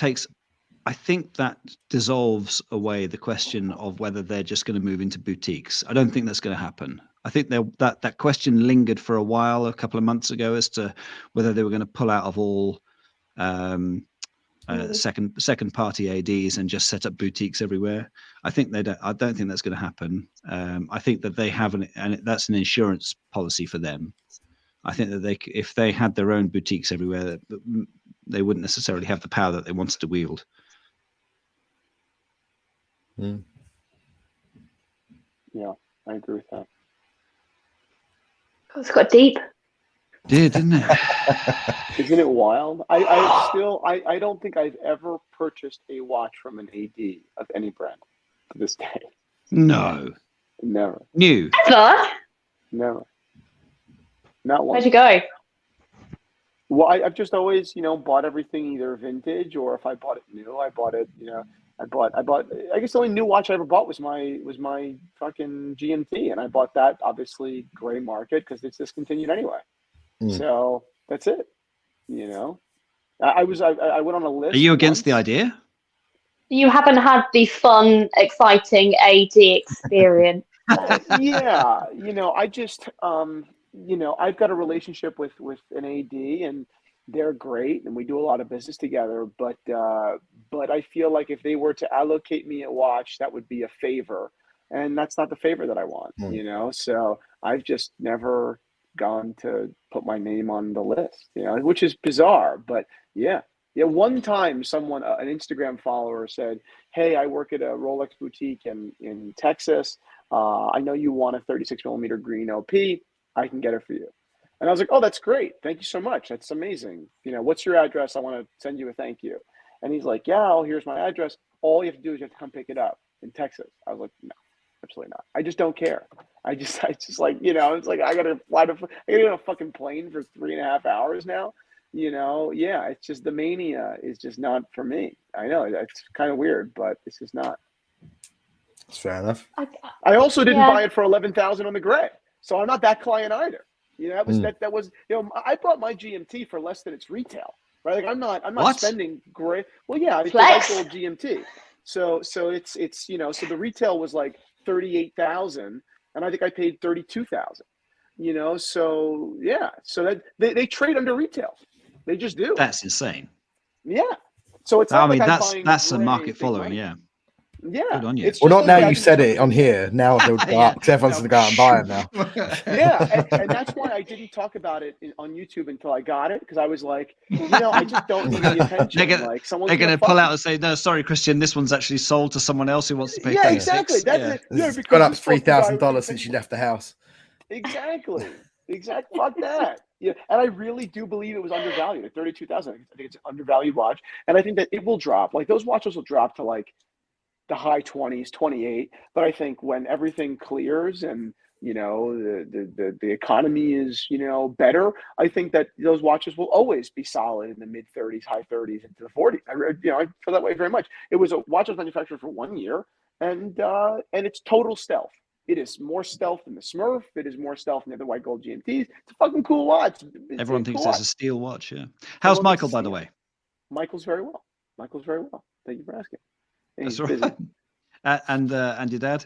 dissolves away the question of whether they're just going to move into boutiques. I don't think that's going to happen. I think that question lingered for a while, a couple of months ago, as to whether they were going to pull out of all second party ADs and just set up boutiques everywhere. I don't think that's going to happen. I think that they have and that's an insurance policy for them. I think that if they had their own boutiques everywhere, they wouldn't necessarily have the power that they wanted to wield.
Yeah, I agree with that.
Oh, it's got deep.
Didn't it?
Isn't it wild? I don't think I've ever purchased a watch from an AD of any brand to this day.
No.
Never.
New.
Never. Not once.
Where'd you go?
Well, I've just always, bought everything either vintage, or if I bought it new, I bought it, I guess the only new watch I ever bought was my fucking GMT, and I bought that obviously gray market because it's discontinued anyway. So that's it. I went on a list.
Are you against the idea?
You haven't had the fun, exciting AD experience.
Yeah, I just I've got a relationship with an AD, and they're great, and we do a lot of business together. But I feel like if they were to allocate me a watch, that would be a favor, and that's not the favor that I want. You know, so I've just never gone to put my name on the list. You know, which is bizarre, but yeah. Yeah, one time someone, an Instagram follower said, "Hey, I work at a Rolex boutique in Texas. I know you want a 36 millimeter green OP. I can get it for you." And I was like, "Oh, that's great. Thank you so much. That's amazing. You know, what's your address? I want to send you a thank you." And he's like, "Yeah, well, here's my address. All you have to do is you have to come pick it up in Texas." I was like, "No, absolutely not. I just don't care. I just like, you know, it's like I gotta get on a fucking plane for 3.5 hours now. You know, yeah, it's just the mania is just not for me. I know it's kind of weird, but this is not."
That's fair enough.
I also didn't buy it for 11,000 on the gray, so I'm not that client either. You know, that was you know, I bought my GMT for less than its retail, right? Like I'm not spending great. Well, yeah, it's a white gold GMT, so it's you know, so the retail was like 38,000, and I think I paid 32,000. You know, so yeah, so that they trade under retail. They just do.
That's insane.
Yeah. So it's not like I'm buying
that's a market following, yeah.
Yeah.
Good on you.
Well, not now you said it on here. Now they'll go up because everyone's going to go out and buy them now.
Yeah. And that's why I didn't talk about it on YouTube until I got it, because I was like, you know, I just don't need the attention.
They're going to pull out and say, "No, sorry, Christian, this one's actually sold to someone else who wants to pay."
Yeah, exactly. That's it.
It's gone up $3,000 since you left the house.
Exactly. Fuck that. Yeah, and I really do believe it was undervalued at 32,000. I think it's an undervalued watch, and I think that it will drop. Like those watches will drop to like the high 20s, 28. But I think when everything clears and you know the economy is better, I think that those watches will always be solid in the mid 30s, high 30s into the 40s. I feel that way very much. It was a watch that was manufactured for 1 year, and it's total stealth. It is more stealth than the Smurf. It is more stealth than the other white gold GMTs. It's a fucking cool watch.
Everyone thinks it's a steel watch, yeah. How's Michael, by the way?
Michael's very well. Thank you for asking.
That's right. And your dad?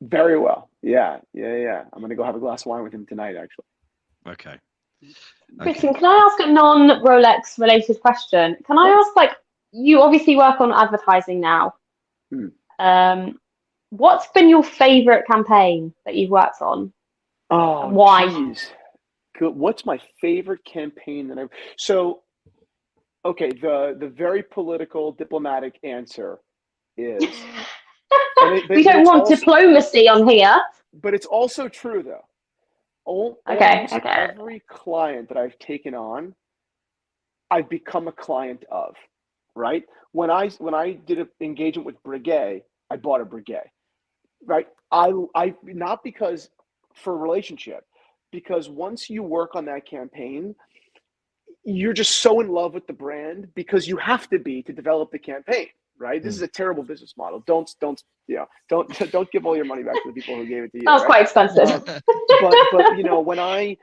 Very well. Yeah. I'm going to go have a glass of wine with him tonight, actually.
Okay.
Christian, can I ask a non-Rolex related question? Can I ask, like, you obviously work on advertising now. What's been your favorite campaign that you've worked on?
Oh,
and why?
Geez. What's my favorite campaign that I've... So, okay, the very political, diplomatic answer is...
we don't want diplomacy on here.
But it's also true, though.
Okay.
Every client that I've taken on, I've become a client of, right? When I did an engagement with Breguet, I bought a Breguet. Right. I not because for a relationship, because once you work on that campaign, you're just so in love with the brand because you have to be to develop the campaign. Right. This is a terrible business model. Don't give all your money back to the people who gave it to you.
That was quite expensive.
But when I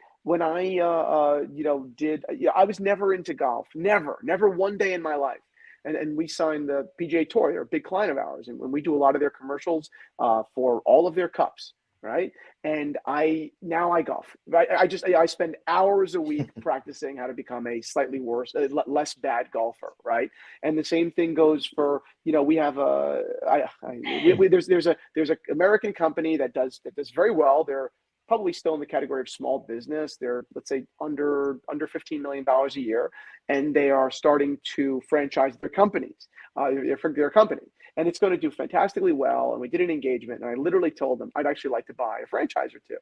did, I was never into golf. Never one day in my life. And we signed the PGA Tour. They're a big client of ours. And when we do a lot of their commercials for all of their cups, right? And I golf. Right? I spend hours a week practicing how to become a slightly less bad golfer, right? And the same thing goes for, we have there's a American company that does very well. They're probably still in the category of small business. They're, let's say, under $15 million a year, and they are starting to franchise their companies, their company, and it's going to do fantastically well. And we did an engagement, and I literally told them I'd actually like to buy a franchise or two,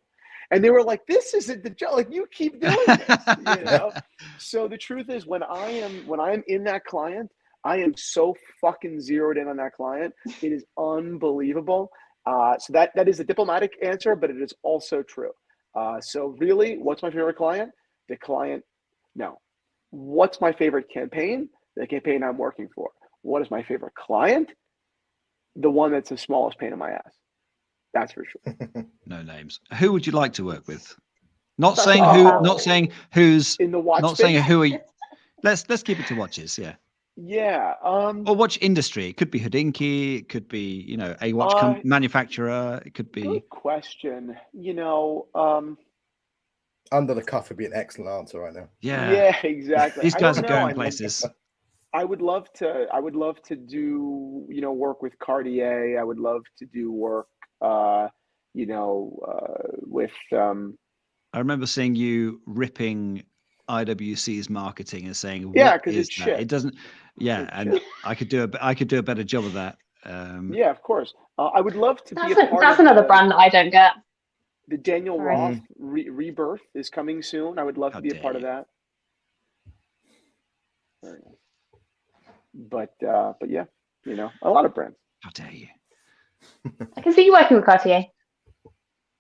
and they were like, "This isn't the job. Like, you keep doing this." So the truth is, when I am in that client, I am so fucking zeroed in on that client. It is unbelievable. So that is a diplomatic answer, but it is also true. So really, what's my favorite client? The client, no. What's my favorite campaign? The campaign I'm working for. What is my favorite client? The one that's the smallest pain in my ass. That's for sure.
No names. Who would you like to work with? Not saying who. Not saying who's.
In the watch.
Not saying who are you. Let's keep it to watches. Yeah.
Yeah.
Or watch industry. It could be Hodinkee. It could be, a watch manufacturer. It could be.
Good question.
Under the cuff would be an excellent answer right now.
Yeah, exactly.
These
I
guys
don't
are
know.
going
I mean,
places.
I would love to do, work with Cartier. I would love to do work, with,
I remember seeing you ripping IWC's marketing and saying,
yeah,
"What
because
is
it's
that?
shit.
It doesn't." Yeah,
It's
and
shit.
I could do a better job of that.
Yeah, of course. I would love to be a part
That's
of
another brand that I don't get.
the Daniel
Sorry.
Roth rebirth is coming soon. I would love
How
to be a
dare
part of
you.
that. But yeah, a lot of brands.
How dare you?
I can see you working with Cartier.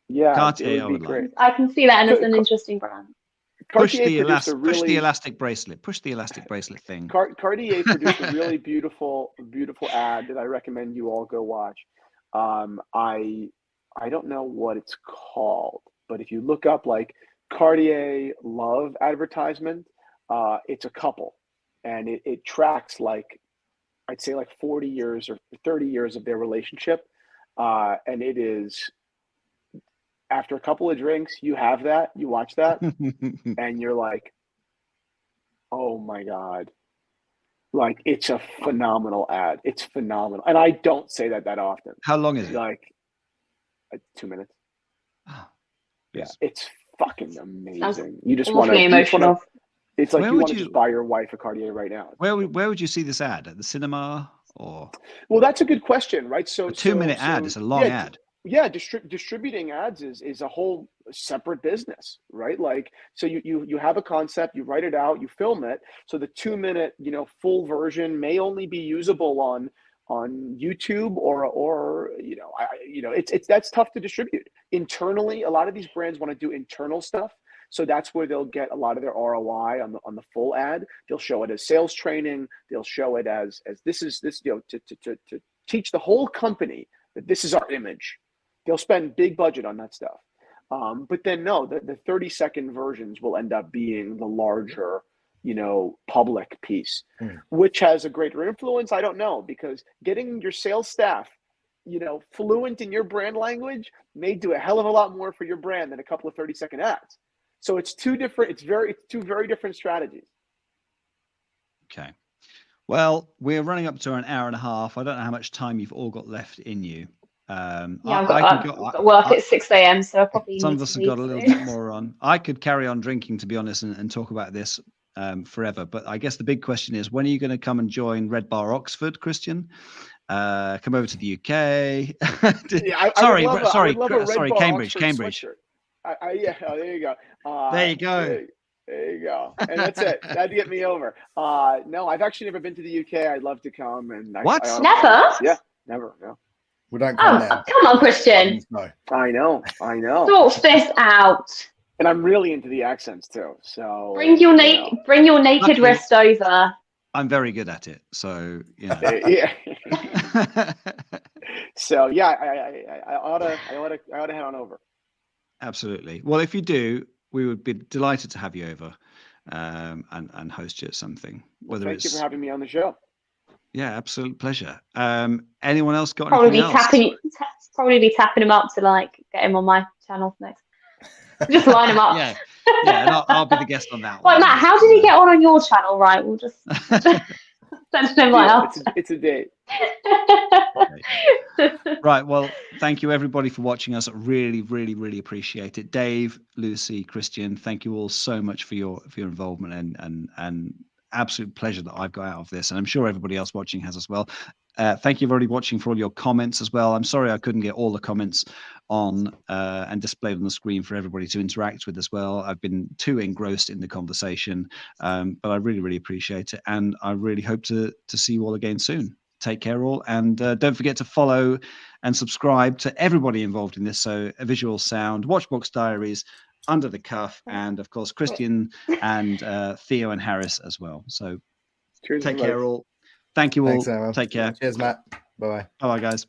Yeah,
Cartier,
it would be great.
I can see that, and it's an interesting brand.
Push
Cartier
the
produced a really
elastic bracelet. Push the elastic bracelet thing.
Cartier produced a really beautiful ad that I recommend you all go watch. I don't know what it's called, but if you look up like Cartier love advertisement, it's a couple, and it tracks like I'd say like 40 years or 30 years of their relationship, and it is. After a couple of drinks, you watch that, and you're like, oh my God. Like, it's a phenomenal ad. It's phenomenal. And I don't say that often.
How long is it?
Like 2 minutes.
Oh,
Yeah, it's fucking amazing.
Sounds
You just want
awfully emotional.
it's like
Where
you
would
want to
you-
just buy your wife a Cartier right now.
Where would you see this ad? At the cinema or?
Well, that's a good question, right? So
A 2-minute ad is a long ad.
Yeah, distributing ads is a whole separate business, right? Like, so you have a concept, you write it out, you film it. So the 2-minute, full version may only be usable on YouTube or it's that's tough to distribute internally. A lot of these brands want to do internal stuff, so that's where they'll get a lot of their ROI on the full ad. They'll show it as sales training. They'll show it as this to teach the whole company that this is our image. They'll spend big budget on that stuff. But then no, the 30-second versions will end up being the larger, public piece, which has a greater influence. I don't know, because getting your sales staff, fluent in your brand language may do a hell of a lot more for your brand than a couple of 30-second ads. So it's two very different strategies.
Okay. Well, we're running up to an hour and a half. I don't know how much time you've all got left in you.
I've got work at 6 a.m, so I probably
some
need
of us
to
have got a little
soon.
bit more on. I could carry on drinking, to be honest, and talk about this forever. But I guess the big question is, when are you going to come and join Red Bar Oxford, Christian? Come over to the UK.
Yeah,
sorry,
Cambridge. Yeah, there you go.
There you go.
There you go. And that's it. That'd get me over. No, I've actually never been to the UK. I'd love to come. And
what?
Never?
Yeah, never. No.
We don't come there.
Come on, Christian.
No.
I know.
Sort this out.
And I'm really into the accents too. So
bring your naked wrist over.
I'm very good at it. So yeah.
So yeah, I ought to head on over.
Absolutely. Well, if you do, we would be delighted to have you over and host you at something.
Thank you for having me on the show.
Yeah, absolute pleasure. Anyone else got
probably
anything else?
Probably be tapping him up to like get him on my channel next. Just line him up.
Yeah, and I'll be the guest on that
one.
Like,
Matt, how did he get on your channel? Right, we'll just send him like
it's a date.
Right. Well, thank you everybody for watching us. Really, really, really appreciate it. Dave, Lucy, Christian, thank you all so much for your involvement and absolute pleasure that I've got out of this, and I'm sure everybody else watching has as well. Thank you everybody watching for all your comments as well. I'm sorry I couldn't get all the comments on and displayed on the screen for everybody to interact with as well. I've been too engrossed in the conversation, but I really, really appreciate it, and I really hope to see you all again soon. Take care all, and don't forget to follow and subscribe to everybody involved in this. So A Visual Sound, Watchbox Diaries, Under the Cuff, and of course Christian and Theo and Harris as well. So
cheers,
take care all. Thank you all.
Thanks,
Take care.
Cheers, Matt. Bye.
Bye, guys.